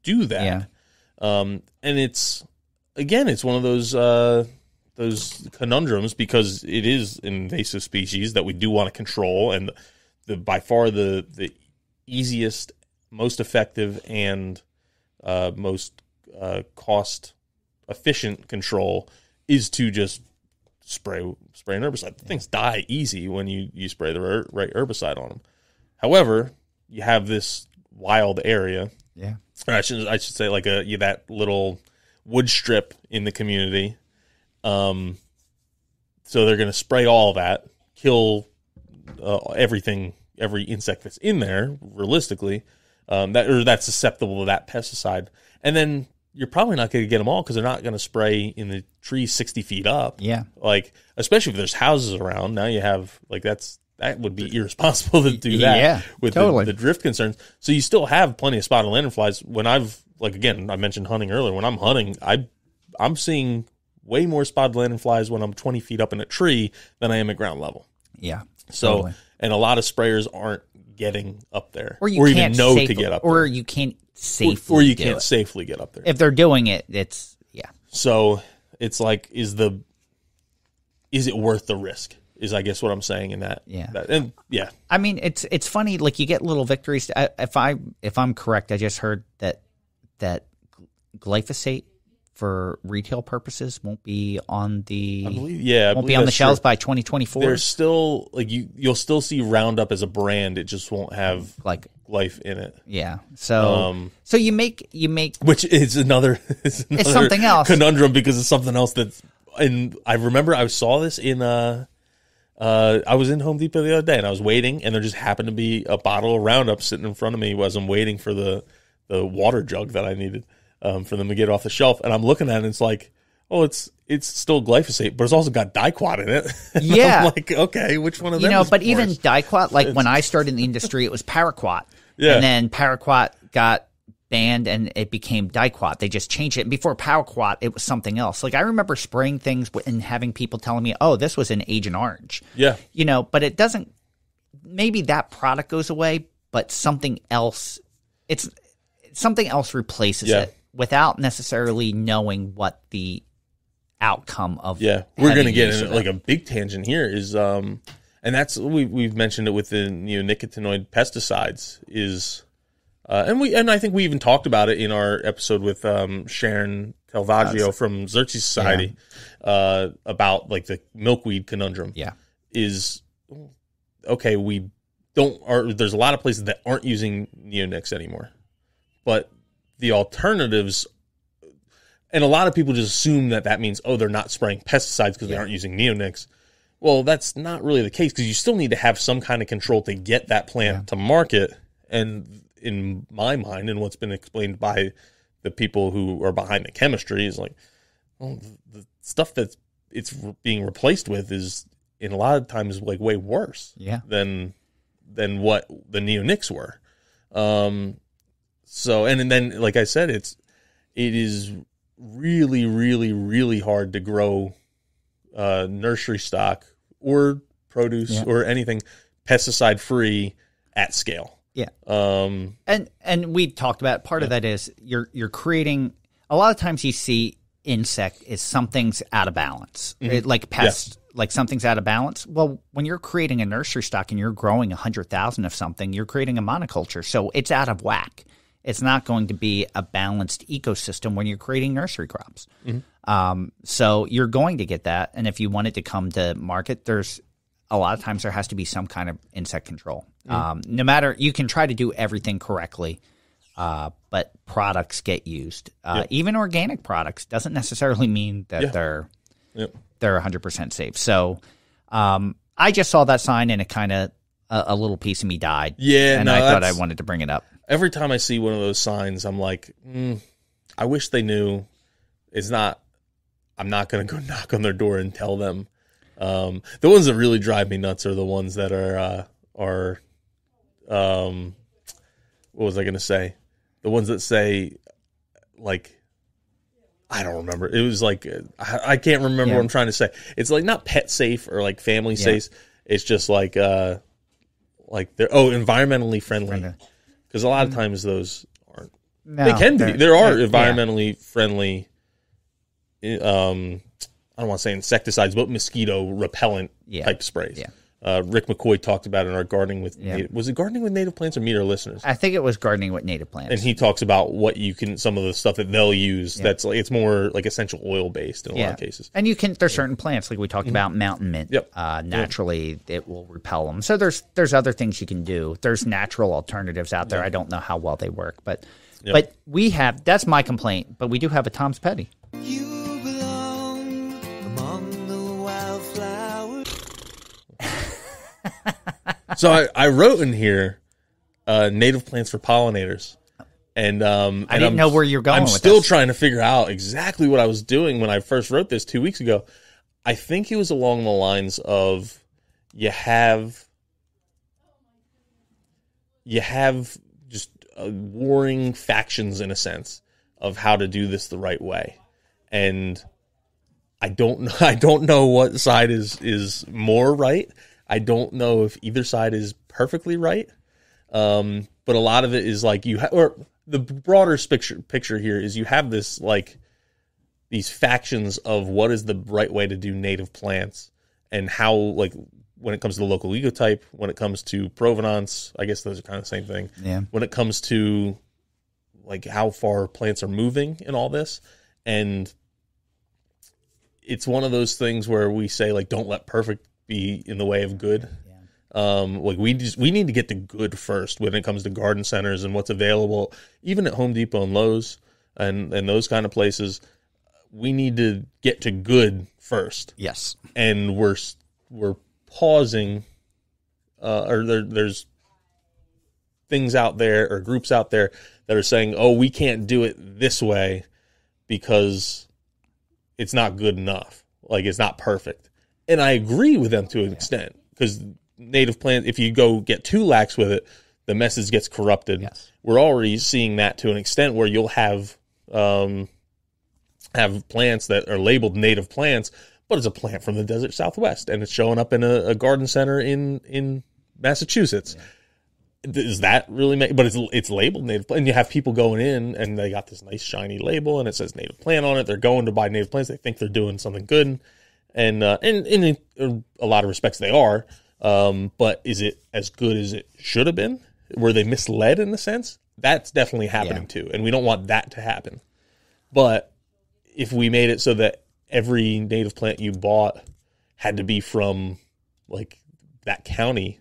do that. Yeah. And it's one of those conundrums, because it is an invasive species that we do want to control, and by far the easiest, most effective, and most cost efficient control is to just spray an herbicide. Things die easy when you spray the right herbicide on them. However, you have this wild area. Yeah. Or I should say like that little wood strip in the community. So they're going to spray all that, kill everything, every insect that's in there, realistically, that's susceptible to that pesticide. And then you're probably not going to get them all, because they're not going to spray in the trees 60 feet up. Yeah. Like, especially if there's houses around. Now you have, like, that would be irresponsible to do that with the drift concerns. So you still have plenty of spotted lanternflies. When I've, like, again, I mentioned hunting earlier. When I'm hunting, I'm seeing way more spotted lanternflies when I'm 20 feet up in a tree than I am at ground level. Yeah. So, and a lot of sprayers aren't getting up there, or even know to get up there. Or you can't safely or you can't safely get up there. If they're doing it, it's, So it's like, is it worth the risk? Is, I guess, what I'm saying in that. Yeah. I mean, it's funny, like, you get little victories. If I'm correct, I just heard that glyphosate for retail purposes won't be on the shelves by 2024. There's still, like, you'll still see Roundup as a brand. It just won't have like Glyph in it. Yeah. So you make which is another it's something else conundrum, because it's something else that's. And I remember I saw this in I was in Home Depot the other day, and I was waiting, and there just happened to be a bottle of Roundup sitting in front of me as I'm waiting for the water jug that I needed for them to get off the shelf. And I'm looking at it, and it's like, oh, it's still glyphosate, but it's also got diquat in it. Yeah. I'm like, okay, which one of them? But even diquat, like, when I started in the industry, it was paraquat. Yeah. And then paraquat got banned and it became diquat. They just changed it. And before paraquat, it was something else. Like, I remember spraying things and having people telling me, oh, this was an Agent Orange. Yeah. But it doesn't, maybe that product goes away, but something else replaces it without necessarily knowing what the outcome of. Yeah. We're going to get into like a big tangent here is, and that's, we've mentioned it with the neonicotinoid pesticides is, and I think we even talked about it in our episode with Sharon Telvaggio from Xerxes Society about like the milkweed conundrum. Yeah, is okay. There's a lot of places that aren't using neonics anymore, but the alternatives, and a lot of people just assume that means they're not spraying pesticides because they aren't using neonics. Well, that's not really the case because you still need to have some kind of control to get that plant to market. And in my mind, and what's been explained by the people who are behind the chemistry, is like, well, the stuff that it's being replaced with is in a lot of times like way worse than what the neonics were. So and then like I said, it is really, really, really hard to grow nursery stock or produce or anything pesticide free at scale. Yeah. And we talked about part of that is you're creating a lot of times you see insect is something's out of balance. Like pests, like something's out of balance. Well, when you're creating a nursery stock and you're growing 100,000 of something, you're creating a monoculture. So it's out of whack. It's not going to be a balanced ecosystem when you're creating nursery crops. So you're going to get that. And if you want it to come to market, there's a lot of times there has to be some kind of insect control. No matter, you can try to do everything correctly, but products get used. Even organic products doesn't necessarily mean that they're 100% safe. So I just saw that sign and it kind of, a little piece of me died. And I thought I wanted to bring it up. Every time I see one of those signs, I'm like, I wish they knew. I'm not going to go knock on their door and tell them. The ones that really drive me nuts are the ones that are what was I going to say? The ones that say, like, I don't remember. It was like, I can't remember what I'm trying to say. It's like not pet safe or like family safe. It's just like they're, environmentally friendly. Because a lot of times those aren't. No, they can be. There are environmentally friendly, I don't want to say insecticides, but mosquito repellent type sprays. Rick McCoy talked about it in our Gardening with was it Gardening with Native Plants or Meet Our Listeners? I think it was Gardening with Native Plants. And he talks about what you can, some of the stuff that they'll use that's like, it's more like essential oil based in a lot of cases. And you can, there's certain plants like we talked about, mountain mint. Naturally it will repel them. So there's other things you can do. There's natural alternatives out there. I don't know how well they work, but we have, that's my complaint, but we do have a Tom's Petty. You belong among the wildflowers. So I wrote in here, native plants for pollinators, and I didn't know where you're going. I'm still trying to figure out exactly what I was doing when I first wrote this 2 weeks ago. I think it was along the lines of you have just warring factions in a sense of how to do this the right way, and I don't know what side is more right. I don't know if either side is perfectly right, but a lot of it is like or the broader picture here is you have this like these factions of what is the right way to do native plants and how, like when it comes to the local ecotype, when it comes to provenance, I guess those are kind of the same thing. Yeah. When it comes to like how far plants are moving in all this, and it's one of those things where we say like don't let perfect be in the way of good. Like we need to get to good first when it comes to garden centers and what's available, even at Home Depot and Lowe's and those kind of places. We need to get to good first. Yes, and we're pausing, or there's things out there or groups out there that are saying, "Oh, we can't do it this way because it's not good enough. Like it's not perfect." And I agree with them to an extent, because native plants, if you go get too lax with it, the message gets corrupted. Yes. We're already seeing that to an extent where you'll have plants that are labeled native plants, but it's a plant from the desert Southwest, and it's showing up in a garden center in Massachusetts. Yeah. Does that really make? But it's labeled native plant, and you have people going in, and they got this nice shiny label, and it says native plant on it. They're going to buy native plants. They think they're doing something good. And in a lot of respects they are, but is it as good as it should have been? Were they misled in a sense? That's definitely happening too, and we don't want that to happen. But if we made it so that every native plant you bought had to be from like that county,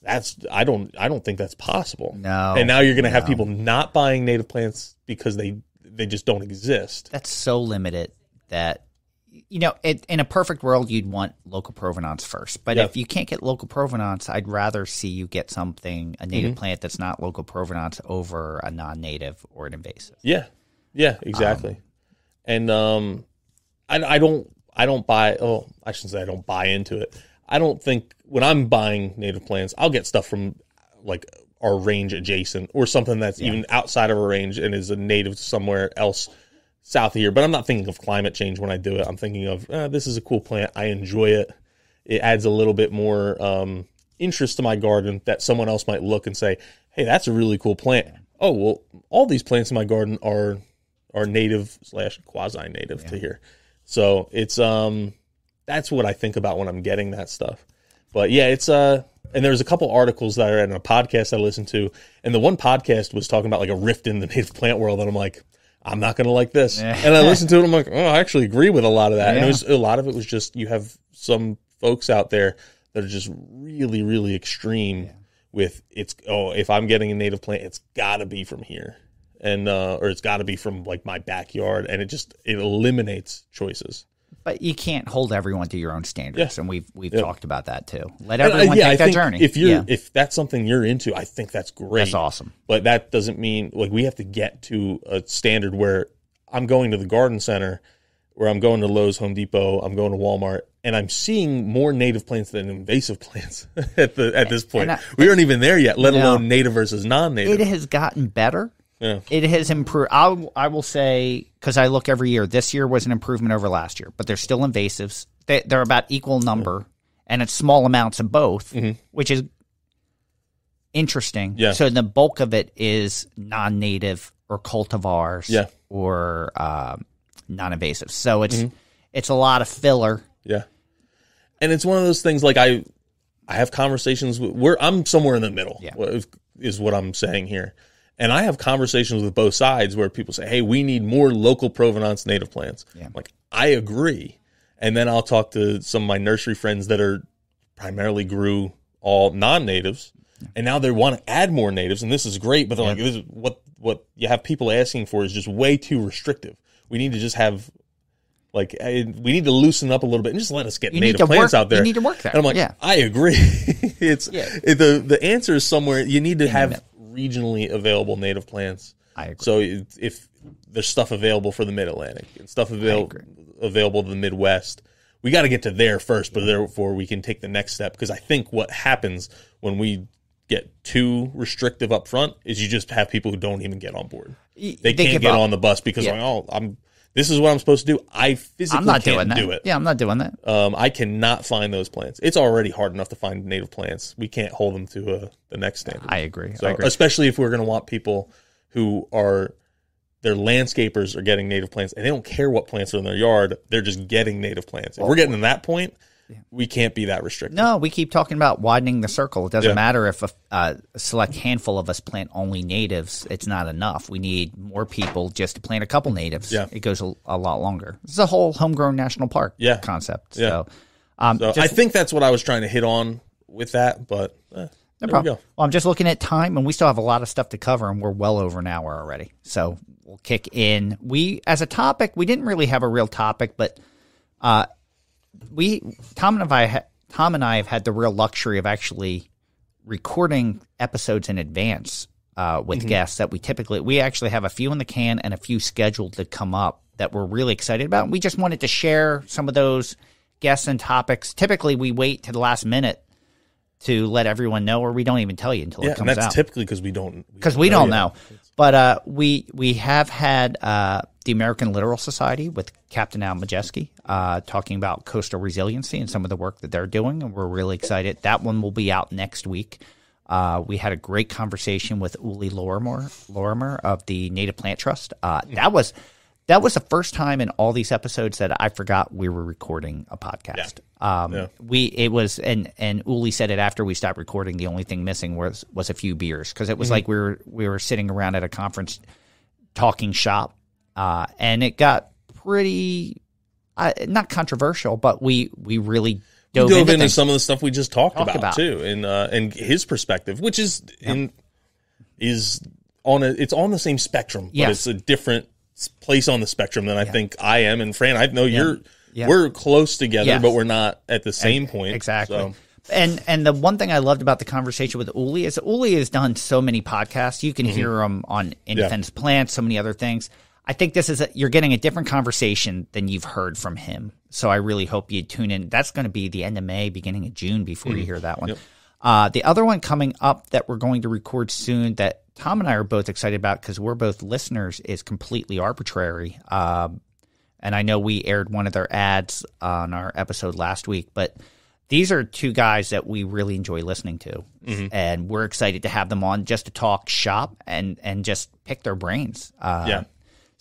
I don't think that's possible. No, and now you're going to have people not buying native plants because they just don't exist. That's so limited that in a perfect world, you'd want local provenance first. But if you can't get local provenance, I'd rather see you get a native plant that's not local provenance over a non-native or an invasive. Yeah, exactly. And I don't buy. Oh, I shouldn't say I don't buy into it. I don't think when I'm buying native plants, I'll get stuff from like our range adjacent or something that's even outside of our range and is a native somewhere else south of here. But I'm not thinking of climate change when I do it. I'm thinking of this is a cool plant. I enjoy it. It adds a little bit more interest to my garden that someone else might look and say, hey, that's a really cool plant. Oh, well, all these plants in my garden are native / quasi-native to here. So it's that's what I think about when I'm getting that stuff. But yeah, it's and there's a couple articles that are in a podcast I listened to, and the one podcast was talking about like a rift in the native plant world, and I'm like, I'm not going to like this. And I listened to it, and I'm like, oh, I actually agree with a lot of that. And a lot of it was just you have some folks out there that are just really, really extreme with if I'm getting a native plant, it's got to be from here. And or it's got to be from like my backyard, and it eliminates choices. But you can't hold everyone to your own standards, and we've talked about that too. Let everyone take that journey. If that's something you're into, I think that's great. That's awesome. But that doesn't mean like we have to get to a standard where I'm going to the garden center, where I'm going to Lowe's, Home Depot, I'm going to Walmart, and I'm seeing more native plants than invasive plants at this point. We aren't even there yet, let alone native versus non-native. It has gotten better. Yeah. It has improved. I will say, because I look every year, this year was an improvement over last year, but they're still invasives. They're about equal number, and it's small amounts of both, which is interesting. Yeah. So the bulk of it is non-native or cultivars or non-invasive. So it's a lot of filler. Yeah. And it's one of those things like I have conversations where I'm somewhere in the middle is what I'm saying here. And I have conversations with both sides where people say, hey, we need more local provenance native plants. Yeah. Like, I agree. And then I'll talk to some of my nursery friends that are primarily grew all non-natives. And now they want to add more natives. And this is great. But they're like, this is what you have people asking for is just way too restrictive. We need to just have, like, we need to loosen up a little bit and just let us get native plants out there. You need to work that. And I'm like, I agree. The answer is somewhere. You need to have regionally available native plants. I agree. So if there's stuff available for the Mid-Atlantic and stuff available to the Midwest, we got to get to there first, but therefore we can take the next step. Because I think what happens when we get too restrictive up front is you just have people who don't even get on board. They can't get on the bus because this is what I'm supposed to do. I physically can't do it. Yeah, I'm not doing that. I cannot find those plants. It's already hard enough to find native plants. We can't hold them to the next standard. I agree. So, especially if we're going to want people who are their landscapers are getting native plants and they don't care what plants are in their yard. They're just getting native plants. If we're getting to that point, we can't be that restricted. No, we keep talking about widening the circle. It doesn't matter if a select handful of us plant only natives. It's not enough. We need more people just to plant a couple natives. Yeah. It goes a lot longer. It's a whole homegrown national park concept. Yeah. So, I think that's what I was trying to hit on with that, but no problem. Well, I'm just looking at time, and we still have a lot of stuff to cover, and we're well over an hour already. So we'll kick in. As a topic, we didn't really have a real topic, but Tom and I have had the real luxury of actually recording episodes in advance with guests that we actually have a few in the can and a few scheduled to come up that we're really excited about. And we just wanted to share some of those guests and topics. Typically, we wait to the last minute to let everyone know, or we don't even tell you until it comes out. And that's typically because we don't know. But we have had the American Littoral Society with Captain Al Majeski talking about coastal resiliency and some of the work that they're doing, and we're really excited. That one will be out next week. We had a great conversation with Uli Lorimer of the Native Plant Trust. That was the first time in all these episodes that I forgot we were recording a podcast. It was, and Uli said it after we stopped recording. The only thing missing was a few beers, because it was like we were sitting around at a conference talking shop, and it got pretty not controversial, but we really dove into some of the stuff we just talked about too, and his perspective, which is on the same spectrum, but it's a different place on the spectrum than I think I am. And Fran, I know we're close together, Yes. but we're not at the same point. Exactly. So. And the one thing I loved about the conversation with Uli is Uli has done so many podcasts. You can hear him on Independence Plants, so many other things. I think this is you're getting a different conversation than you've heard from him. So I really hope you tune in. That's going to be the end of May, beginning of June before you hear that one. Yep. The other one coming up that we're going to record soon that Tom and I are both excited about because we're both listeners is Completely Arbitrary. And I know we aired one of their ads on our episode last week, but these are two guys that we really enjoy listening to, and we're excited to have them on just to talk shop and just pick their brains.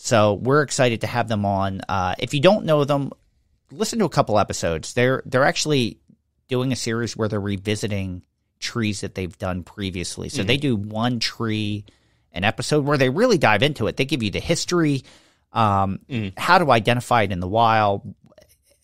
So we're excited to have them on. If you don't know them, listen to a couple episodes. They're actually doing a series where they're revisiting trees that they've done previously. So they do one tree an episode where they really dive into it. They give you the history, how to identify it in the wild.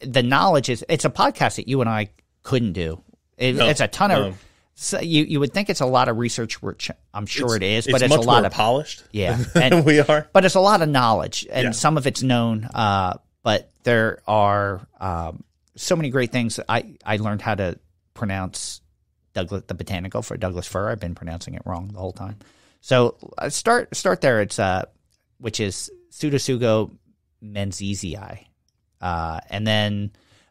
The knowledge it's a podcast that you and I couldn't do. It's a ton of. So you would think it's a lot of research, which I'm sure it is, but it's much a lot more of polished. Yeah, and we are. But it's a lot of knowledge, and some of it's known. But there are so many great things. I learned how to pronounce the botanical for Douglas fir. I've been pronouncing it wrong the whole time. So start there. It's which is Pseudotsuga menzii, and then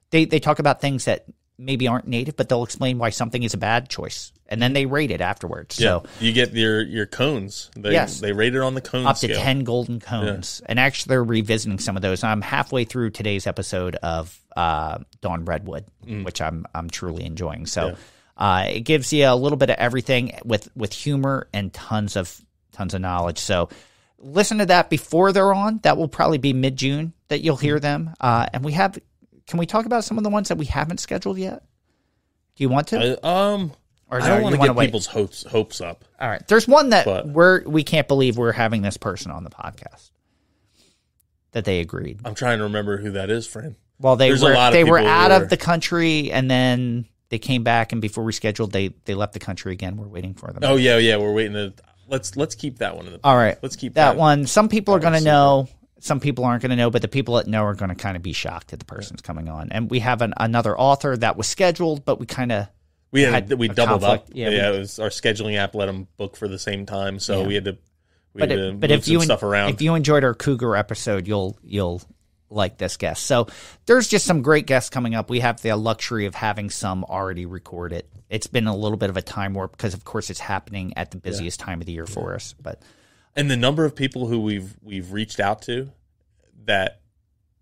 they talk about things that maybe aren't native, but they'll explain why something is a bad choice, and then they rate it afterwards. Yeah. So you get your cones. They rate it on the cone up scale. to 10 golden cones, and actually they're revisiting some of those. I'm halfway through today's episode of Dawn Redwood, which I'm truly enjoying. So it gives you a little bit of everything with humor and tons of knowledge. So listen to that before they're on. That will probably be mid-June that you'll hear them. And we have. Can we talk about some of the ones that we haven't scheduled yet? Do you want to? Or I don't want to get people's hopes up. All right. There's one that we can't believe we're having this person on the podcast. That they agreed. I'm trying to remember who that is, Fran. Well, they were out of the country, and then they came back, and before we scheduled, they left the country again. We're waiting for them. Oh yeah, we're waiting to. Let's keep that one in the. All right, let's keep that one. Some people are going to know. Some people aren't going to know, but the people that know are going to kind of be shocked that the person's coming on. And we have another author that was scheduled, but we kind of we doubled conflict. up. Yeah, it was our scheduling app let them book for the same time, so we had to. But move some stuff around. If you enjoyed our Cougar episode, you'll like this guest. So there's just some great guests coming up. We have the luxury of having some already recorded. It's been a little bit of a time warp because, of course, it's happening at the busiest time of the year for us, but. And the number of people who we've reached out to that,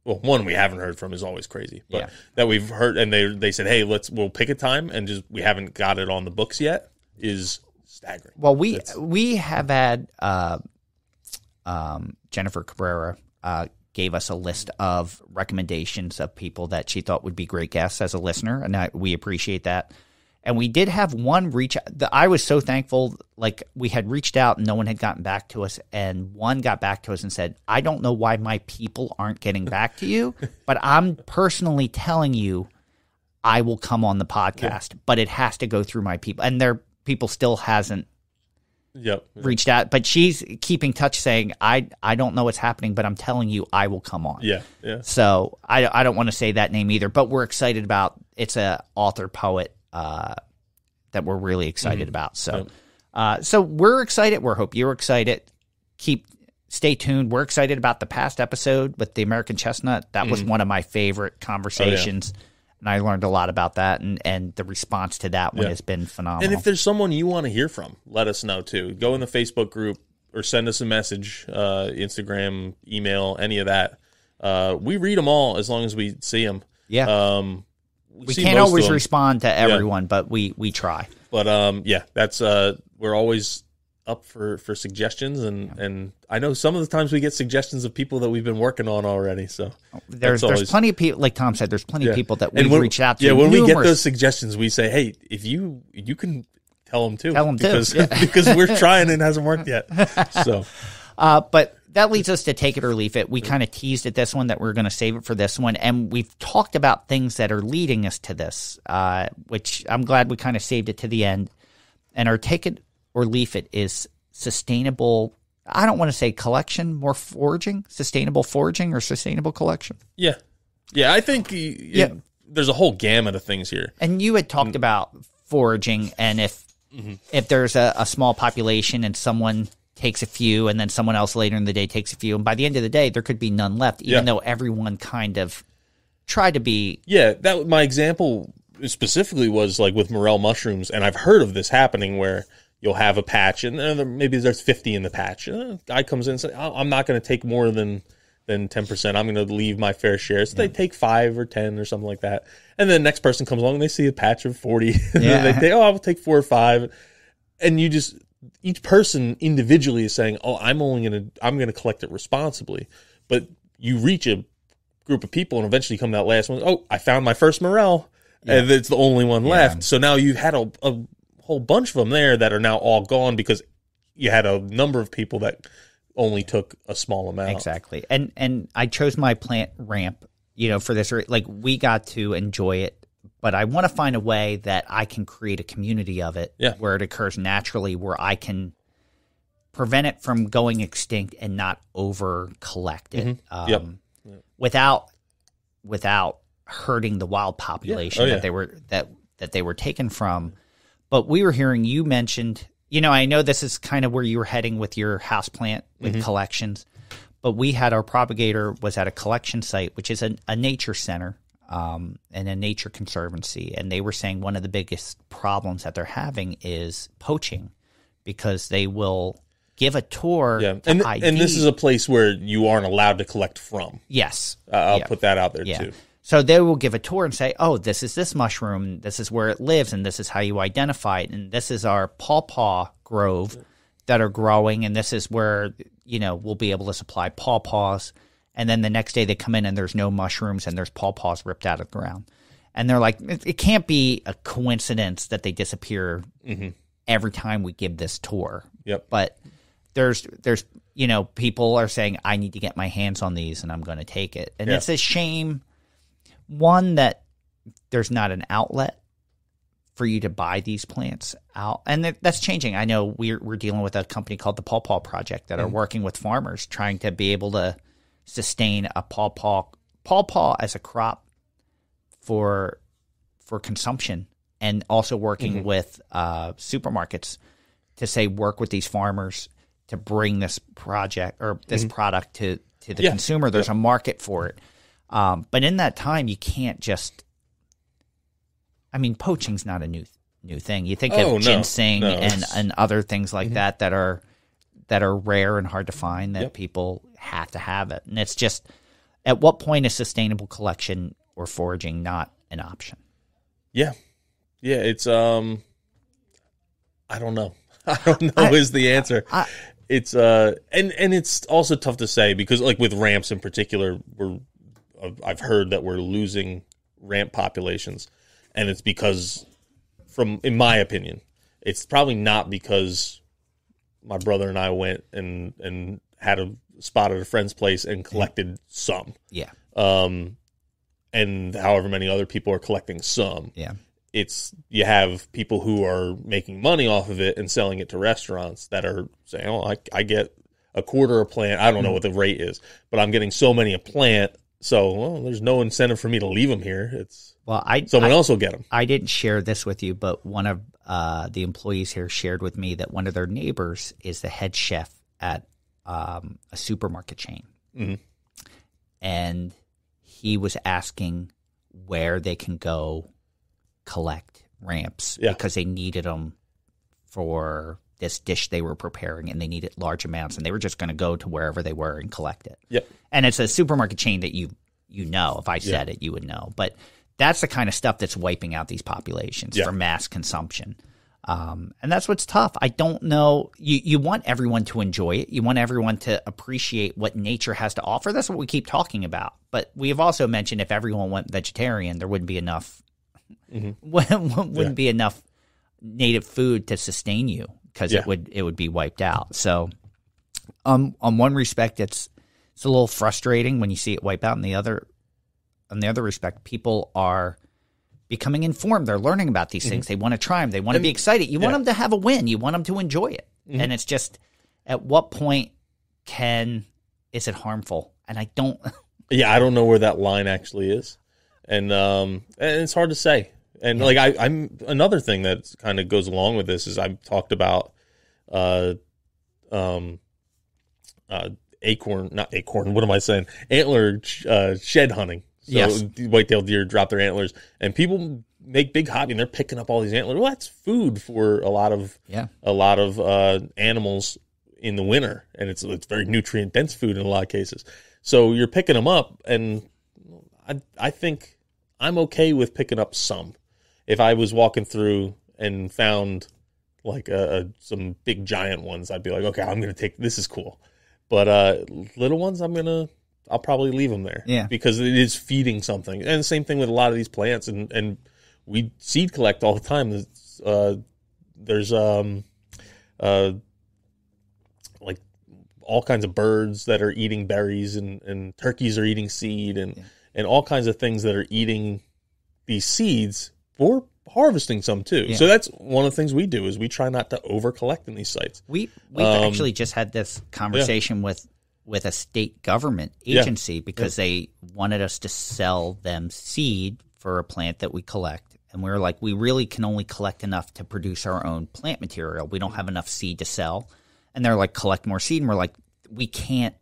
well, one we haven't heard from is always crazy, but that we've heard, and they said, hey, we'll pick a time, and just we haven't got it on the books yet, is staggering. Well, we have had Jennifer Cabrera gave us a list of recommendations of people that she thought would be great guests as a listener, and we appreciate that. And we did have one reach out. I was so thankful. Like, we had reached out and no one had gotten back to us. And one got back to us and said, I don't know why my people aren't getting back to you, but I'm personally telling you I will come on the podcast, but it has to go through my people. And their people still hasn't reached out. But she's keeping touch saying, I don't know what's happening, but I'm telling you I will come on. Yeah. So I don't want to say that name either, but we're excited about it's a author, poet, that we're really excited about. So, so we're excited. We hope you're excited. Stay tuned. We're excited about the past episode with the American chestnut. That was one of my favorite conversations. And I learned a lot about that. And the response to that one has been phenomenal. And if there's someone you want to hear from, let us know too. Go in the Facebook group or send us a message, Instagram, email, any of that. We read them all as long as we see them. Yeah. We can't always respond to everyone, but we try. But that's we're always up for suggestions, and I know some of the times we get suggestions of people that we've been working on already. So there's plenty of people, like Tom said, there's plenty of people that we've reached out to. Yeah, when we get those suggestions, we say, hey, if you can tell them too. Because we're trying and it hasn't worked yet. So, but. That leads us to take it or leave it. We kind of teased at this one that we're going to save it for this one, and we've talked about things that are leading us to this, which I'm glad we kind of saved it to the end. And our take it or leave it is sustainable. I don't want to say collection, more foraging, sustainable foraging or sustainable collection. Yeah. Yeah, I think there's a whole gamut of things here. And you had talked about foraging, and if there's a small population and someone takes a few, and then someone else later in the day takes a few, and by the end of the day, there could be none left, even though everyone kind of tried to be. Yeah, that my example specifically was like with morel mushrooms, and I've heard of this happening where you'll have a patch, and maybe there's 50 in the patch. And a guy comes in and says, I'm not going to take more than 10%. I'm going to leave my fair share. So they take 5 or 10 or something like that. And then the next person comes along and they see a patch of 40. And then they think, I'll take 4 or 5. And you just, each person individually is saying, I'm going to collect it responsibly. But you reach a group of people and eventually come to that last one. I found my first morel. And it's the only one left. So now you've had a whole bunch of them there that are now all gone because you had a number of people that only took a small amount. Exactly. And I chose my plant ramp, for this. Like, we got to enjoy it, but I want to find a way that I can create a community of it where it occurs naturally, where I can prevent it from going extinct and not over collect it without hurting the wild population that they were taken from. But we were hearing you mentioned, I know this is kind of where you were heading with your houseplant with collections, but we had our propagator was at a collection site, which is a nature center and a nature conservancy. And they were saying one of the biggest problems that they're having is poaching, because they will give a tour to ID. And this is a place where you aren't allowed to collect from. Yes. I'll put that out there too. So they will give a tour and say, this is this mushroom, this is where it lives, and this is how you identify it, and this is our pawpaw grove that are growing, and this is where, we'll be able to supply pawpaws. And then the next day they come in and there's no mushrooms and there's pawpaws ripped out of the ground. And they're like, it can't be a coincidence that they disappear every time we give this tour. Yep. But there's people are saying, I need to get my hands on these and I'm going to take it. And it's a shame. One, that there's not an outlet for you to buy these plants out. And that's changing. I know we're dealing with a company called the Pawpaw Project that are working with farmers trying to be able to sustain a pawpaw as a crop for consumption, and also working with supermarkets to say work with these farmers to bring this project or this product to the consumer. There's a market for it. But in that time, you can't just. I mean, poaching's not a new thing. You think of ginseng and other things like that are rare and hard to find that people have to have it. And it's just, at what point is sustainable collection or foraging not an option? Yeah. Yeah, it's I don't know. I don't know is the answer. It's and it's also tough to say because like with ramps in particular, I've heard that we're losing ramp populations. And it's because, in my opinion, it's probably not because my brother and I went and had a spot at a friend's place and collected some. Yeah. And however many other people are collecting some. Yeah. It's you have people who are making money off of it and selling it to restaurants that are saying, I get a quarter a plant. I don't know what the rate is, but I'm getting so many a plant. So, there's no incentive for me to leave them here. Someone else will get them. I didn't share this with you, but one of the employees here shared with me that one of their neighbors is the head chef at a supermarket chain. Mm-hmm. And he was asking where they can go collect ramps because they needed them for this dish they were preparing, and they needed large amounts, and they were just going to go to wherever they were and collect it. Yep. And it's a supermarket chain that you know. If I said it, you would know. But that's the kind of stuff that's wiping out these populations for mass consumption. And that's what's tough. I don't know. You want everyone to enjoy it. You want everyone to appreciate what nature has to offer. That's what we keep talking about. But we have also mentioned if everyone went vegetarian, there wouldn't be enough. Wouldn't be enough native food to sustain you. Because it would be wiped out. So, on one respect, it's a little frustrating when you see it wipe out. On the other respect, people are becoming informed. They're learning about these things. They want to try them. They want to be excited. You want them to have a win. You want them to enjoy it. And it's just, at what point is it harmful? And I don't. Yeah, I don't know where that line actually is, and it's hard to say. And like I'm another thing that kind of goes along with this is I've talked about not acorn. What am I saying? Antler shed hunting. So Yes. white-tailed deer drop their antlers, and people make big hobby, and they're picking up all these antlers. Well, that's food for a lot of animals in the winter, and it's very nutrient dense food in a lot of cases. So you're picking them up, and I think I'm okay with picking up some. If I was walking through and found like some big giant ones, I'd be like, okay, I'm going to take this is cool. But little ones, I'll probably leave them there. Yeah. Because it is feeding something. And the same thing with a lot of these plants. And we seed collect all the time. There's like all kinds of birds that are eating berries, and turkeys are eating seed, and all kinds of things that are eating these seeds for harvesting some too. Yeah. So that's one of the things we do is we try not to over collect in these sites. We've actually just had this conversation with a state government agency because they wanted us to sell them seed for a plant that we collect. And we were like, we really can only collect enough to produce our own plant material. We don't have enough seed to sell. And they're like, collect more seed. And we're like, we can't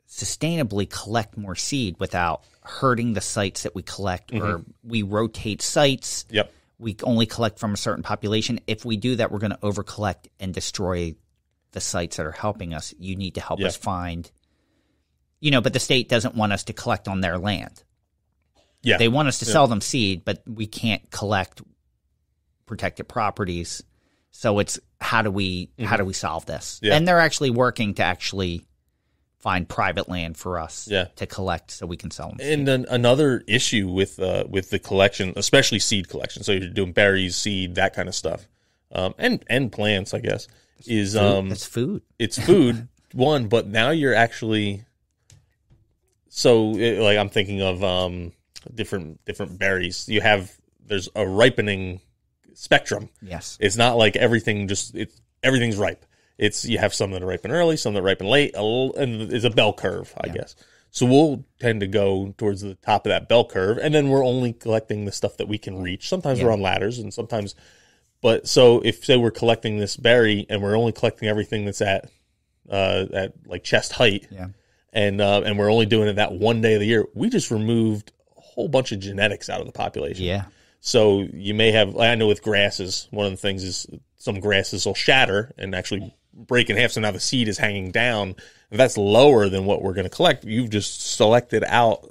sustainably collect more seed without hurting the sites that we collect, or we rotate sites. Yep. We only collect from a certain population. If we do that, we're going to over collect and destroy the sites that are helping us. You need to help us find, but the state doesn't want us to collect on their land. Yeah. They want us to sell them seed, but we can't collect protected properties. So it's how do we solve this? Yeah. And they're actually working to find private land for us to collect so we can sell them. And then another issue with the collection, especially seed collection, so you're doing berries, seed, that kind of stuff, and plants, I guess, is it's food. It's food, one, but now you're actually like I'm thinking of different berries. There's a ripening spectrum. Yes, it's not like everything's ripe. You have some that are ripen early, some that ripen late, and it's a bell curve, I guess. So we'll tend to go towards the top of that bell curve, and then we're only collecting the stuff that we can reach. Sometimes we're on ladders, and sometimes. But so if say we're collecting this berry, and we're only collecting everything that's at like chest height, and we're only doing it that one day of the year, we just removed a whole bunch of genetics out of the population. Yeah. So you may have, I know with grasses, one of the things is some grasses will shatter and actually break in half, so now the seed is hanging down. If that's lower than what we're going to collect, you've just selected out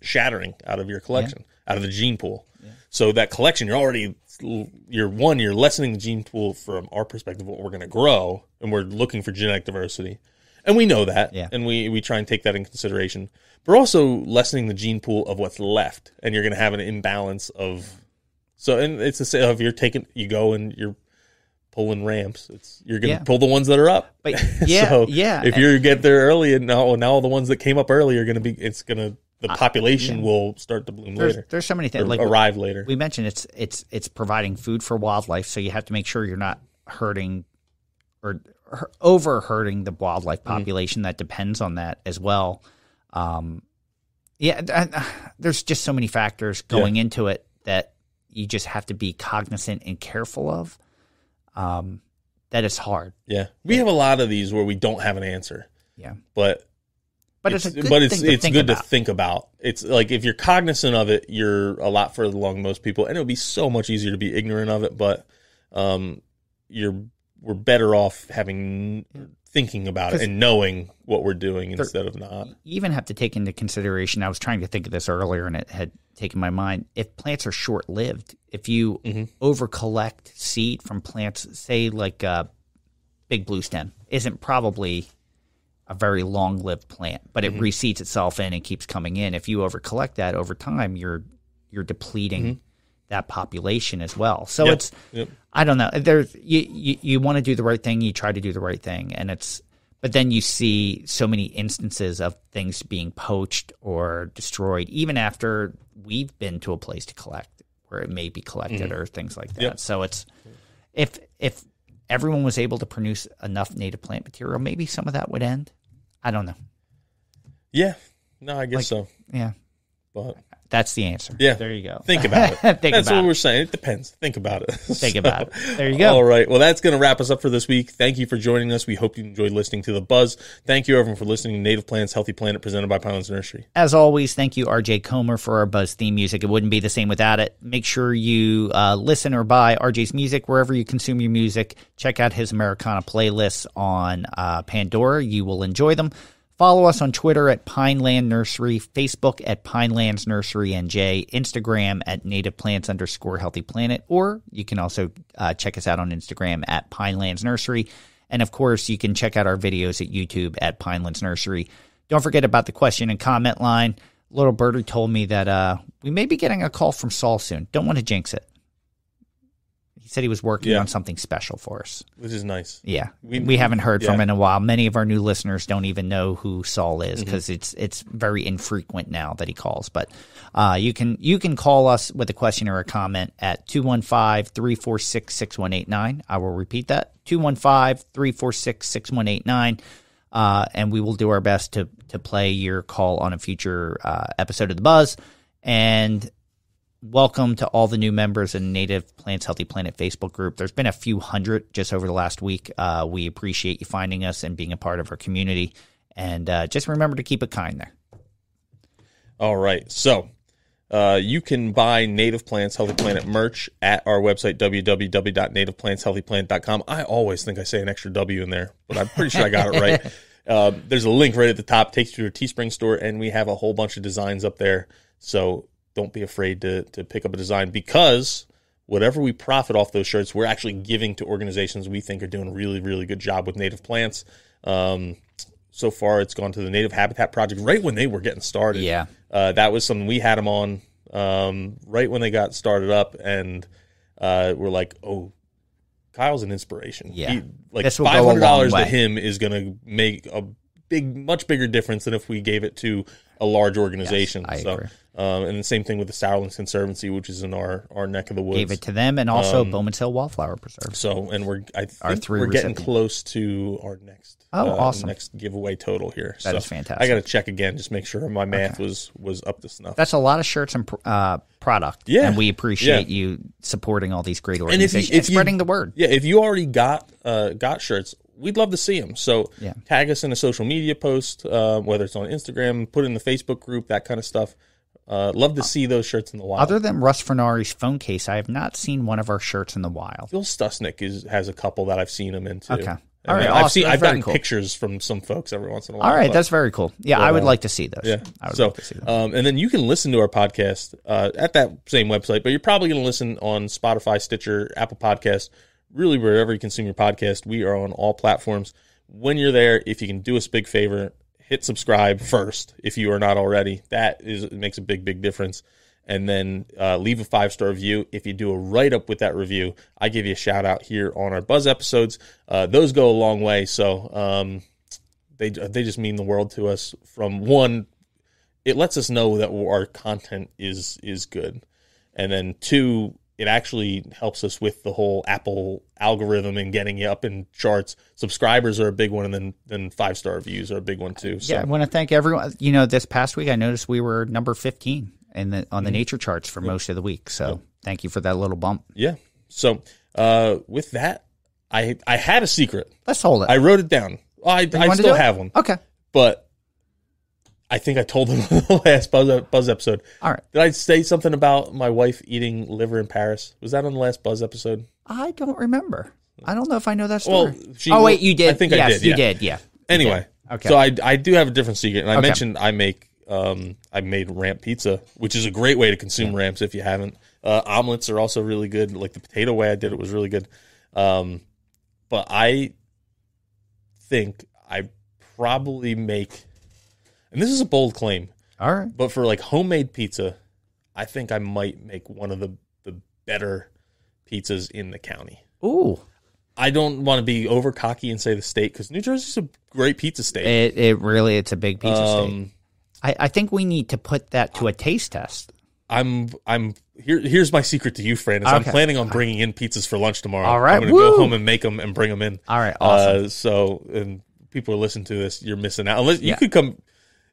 shattering out of your collection, out of the gene pool. Yeah. So that collection, you're lessening the gene pool from our perspective, what we're going to grow, and we're looking for genetic diversity. And we know that, and we try and take that in consideration. But we're also lessening the gene pool of what's left, and you're going to have an imbalance of. So, and it's the same. If you go and you're pulling ramps, you're going to pull the ones that are up. But if you get there early, and now all the ones that came up early are going to be. The population will start to bloom later. There's so many things like arrive later. We mentioned it's providing food for wildlife, so you have to make sure you're not hurting or over hurting the wildlife population that depends on that as well. There's just so many factors going into it that you just have to be cognizant and careful of. That is hard. Yeah, we have a lot of these where we don't have an answer. Yeah, but it's good to think about. It's like if you're cognizant of it, you're a lot further along than most people, and it would be so much easier to be ignorant of it. But we're better off thinking about it and knowing what we're doing instead of not. You even have to take into consideration, I was trying to think of this earlier and it had taken my mind, if plants are short-lived, if you over-collect seed from plants, say like big blue stem, isn't probably a very long-lived plant, but it reseeds itself in and keeps coming in. If you over-collect that over time, you're depleting that population as well. So it's I don't know. There's you want to do the right thing, you try to do the right thing, but then you see so many instances of things being poached or destroyed, even after we've been to a place to collect where it may be collected or things like that. Yep. So it's if everyone was able to produce enough native plant material, maybe some of that would end. I don't know. Yeah. No, I guess so. Yeah. But that's the answer. Yeah. There you go. Think about it. That's what it. we're saying. It depends. Think about it. Think about it. There you go. All right. Well, that's going to wrap us up for this week. Thank you for joining us. We hope you enjoyed listening to The Buzz. Thank you, everyone, for listening to Native Plants, Healthy Planet, presented by Pinelands Nursery. As always, thank you, RJ Comer, for our Buzz theme music. It wouldn't be the same without it. Make sure you listen or buy RJ's music wherever you consume your music. Check out his Americana playlists on Pandora. You will enjoy them. Follow us on Twitter at Pineland Nursery, Facebook at Pinelands Nursery NJ, Instagram at @nativeplants_healthy planet, or you can also check us out on Instagram at Pinelands Nursery. And of course, you can check out our videos at YouTube at Pinelands Nursery. Don't forget about the question and comment line. Little Birdie told me that we may be getting a call from Saul soon. Don't want to jinx it. He said he was working on something special for us. Which is nice. Yeah. We haven't heard from him in a while. Many of our new listeners don't even know who Saul is because it's very infrequent now that he calls. But you can call us with a question or a comment at 215-346-6189. I will repeat that, 215-346-6189. And we will do our best to play your call on a future episode of The Buzz. And welcome to all the new members in Native Plants Healthy Planet Facebook group. There's been a few hundred just over the last week. We appreciate you finding us and being a part of our community. And just remember to keep it kind there. All right. So you can buy Native Plants Healthy Planet merch at our website, www.nativeplantshealthyplanet.com. I always think I say an extra W in there, but I'm pretty sure I got it right. There's a link right at the top, takes you to a Teespring store, and we have a whole bunch of designs up there. So don't be afraid to pick up a design, because whatever we profit off those shirts, we're actually giving to organizations we think are doing a really, really good job with native plants. So far, it's gone to the Native Habitat Project right when they were getting started. Yeah. That was something we had them on right when they got started up, and we're like, oh, Kyle's an inspiration. Yeah. Like this will go a long $500 way. to him is going to make a much bigger difference than if we gave it to a large organization. Yes, I agree. And the same thing with the Sourlands Conservancy, which is in our neck of the woods. Gave it to them, and also Bowman's Hill Wildflower Preserve. So, and I think three we're getting recipients. close to our next awesome. next giveaway total here. That so is fantastic. I got to check again, just make sure my math was up to snuff. That's a lot of shirts and product. Yeah. And we appreciate you supporting all these great and organizations and spreading the word. Yeah, if you already got shirts, we'd love to see them. So tag us in a social media post, whether it's on Instagram, put it in the Facebook group, that kind of stuff. Love to see those shirts in the wild. Other than Russ Fernari's phone case, I have not seen one of our shirts in the wild. Phil Stusnick has a couple that I've seen him into. Okay. All right, I've That's gotten very cool. pictures from some folks every once in a while. All right, but- that's very cool. Yeah, I would like to see those. Yeah. I would So, like to see them. and then you can listen to our podcast at that same website, but you're probably going to listen on Spotify, Stitcher, Apple Podcasts, really wherever you consume your podcast. We are on all platforms. When you're there, if you can do us a big favor, hit subscribe first if you are not already. It makes a big, big difference. And then leave a 5-star review. If you do a write-up with that review, I give you a shout-out here on our Buzz episodes. Those go a long way, so they just mean the world to us. From one, it lets us know that our content is good. And then two, it actually helps us with the whole Apple algorithm and getting you up in charts. Subscribers are a big one, and then 5-star reviews are a big one too. So. Yeah, I want to thank everyone. This past week I noticed we were number 15 on the nature charts for most of the week. So thank you for that little bump. Yeah. So with that, I had a secret. Let's hold it. I wrote it down. I still have one. Okay. But I think I told them in the last Buzz episode. All right. Did I say something about my wife eating liver in Paris? Was that on the last Buzz episode? I don't remember. I don't know if I know that story. Well, wait, you did. I think I did. You did. Yeah. Anyway, Okay. So I do have a different secret, and I Okay. mentioned I made ramp pizza, which is a great way to consume ramps if you haven't. Omelets are also really good. Like the potato way I did it was really good. But I think I probably make, and this is a bold claim, All right. but for like homemade pizza, I think I might make one of the better pizzas in the county. Ooh. I don't want to be over cocky and say the state, because New Jersey's a great pizza state. It's a big pizza state. I think we need to put that to a taste test. Here's my secret to you, Fran. Is I'm Okay. planning on bringing in pizzas for lunch tomorrow. All right. I'm going to go home and make them and bring them in. All right. Awesome. So, and people are listening to this, you're missing out. Unless you Yeah. could come,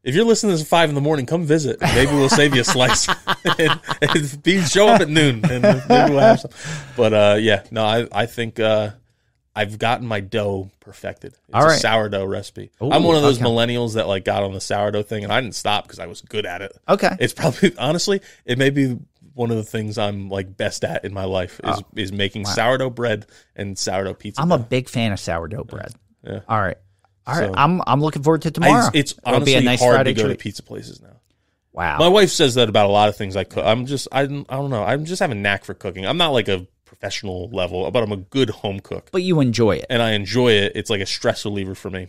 if you're listening to this at 5 a.m, come visit. Maybe we'll save you a slice. and show up at noon, and maybe we'll have some. But I think I've gotten my dough perfected. It's a sourdough recipe. Ooh, I'm one of those millennials that like got on the sourdough thing, and I didn't stop because I was good at it. Okay, it's probably honestly, it may be one of the things I'm like best at in my life is making sourdough bread and sourdough pizza. I'm a big fan of sourdough bread. Yeah. All right. So, I'm looking forward to tomorrow. It's It'll honestly be a nice hard Friday to go treat. to pizza places now. Wow. My wife says that about a lot of things I cook. I don't know. I just have a knack for cooking. I'm not like a professional level, but I'm a good home cook. But you enjoy it. And I enjoy it. It's like a stress reliever for me.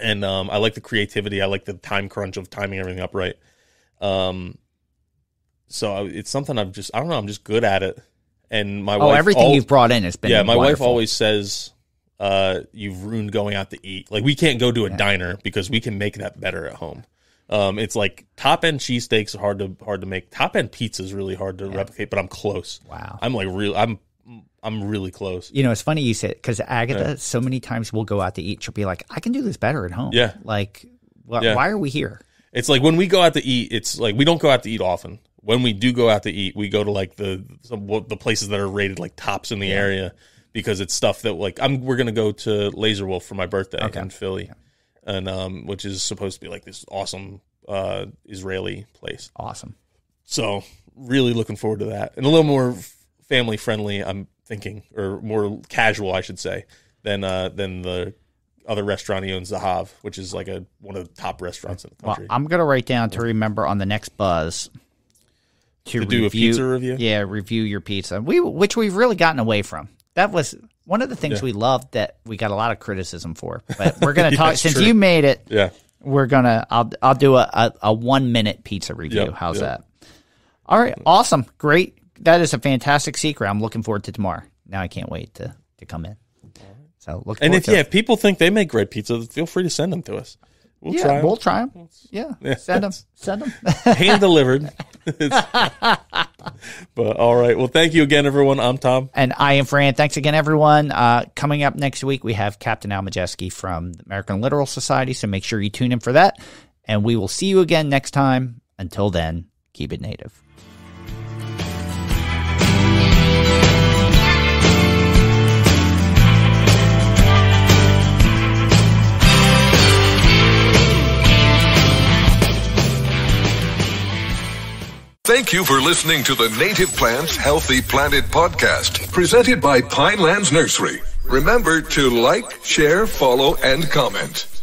And I like the creativity. I like the time crunch of timing everything up right. So it's something I'm just good at it. And my wife, everything you've brought in has been my wonderful. wife always says, you've ruined going out to eat. Like we can't go to a diner because we can make that better at home. It's like top end cheesesteaks are hard to make. Top end pizza is really hard to replicate, but I'm close. Wow. I'm like I'm really close. You know, it's funny you said because Agatha so many times we'll go out to eat. She'll be like, "I can do this better at home." Yeah. Like, why are we here? It's like when we go out to eat. It's like we don't go out to eat often. When we do go out to eat, we go to like the places that are rated like tops in the area because it's stuff that like we're gonna go to Laser Wolf for my birthday in Philly, and which is supposed to be like this awesome Israeli place. Awesome. So really looking forward to that, and a little more family friendly. I'm thinking, or more casual, I should say, than the other restaurant he owns, Zahav, which is like one of the top restaurants in the country. Well, I'm gonna write down to remember on the next buzz. To do a pizza review? Yeah, review your pizza. Which we've really gotten away from. That was one of the things we loved that we got a lot of criticism for. But we're going to talk, since you made it, we're going to, I'll do a 1 minute pizza review. How's that? All right, awesome. Great. That is a fantastic secret. I'm looking forward to tomorrow. Now I can't wait to come in. So look forward to it. If people think they make great pizza, feel free to send them to us. We'll try them. Yeah. Send them. Hand delivered. But all right. Well, thank you again, everyone. I'm Tom. And I am Fran. Thanks again, everyone. Coming up next week, we have Captain Al Majeski from the American Literal Society, so make sure you tune in for that. And we will see you again next time. Until then, keep it native. Thank you for listening to the Native Plants Healthy Planet podcast, presented by Pinelands Nursery. Remember to like, share, follow, and comment.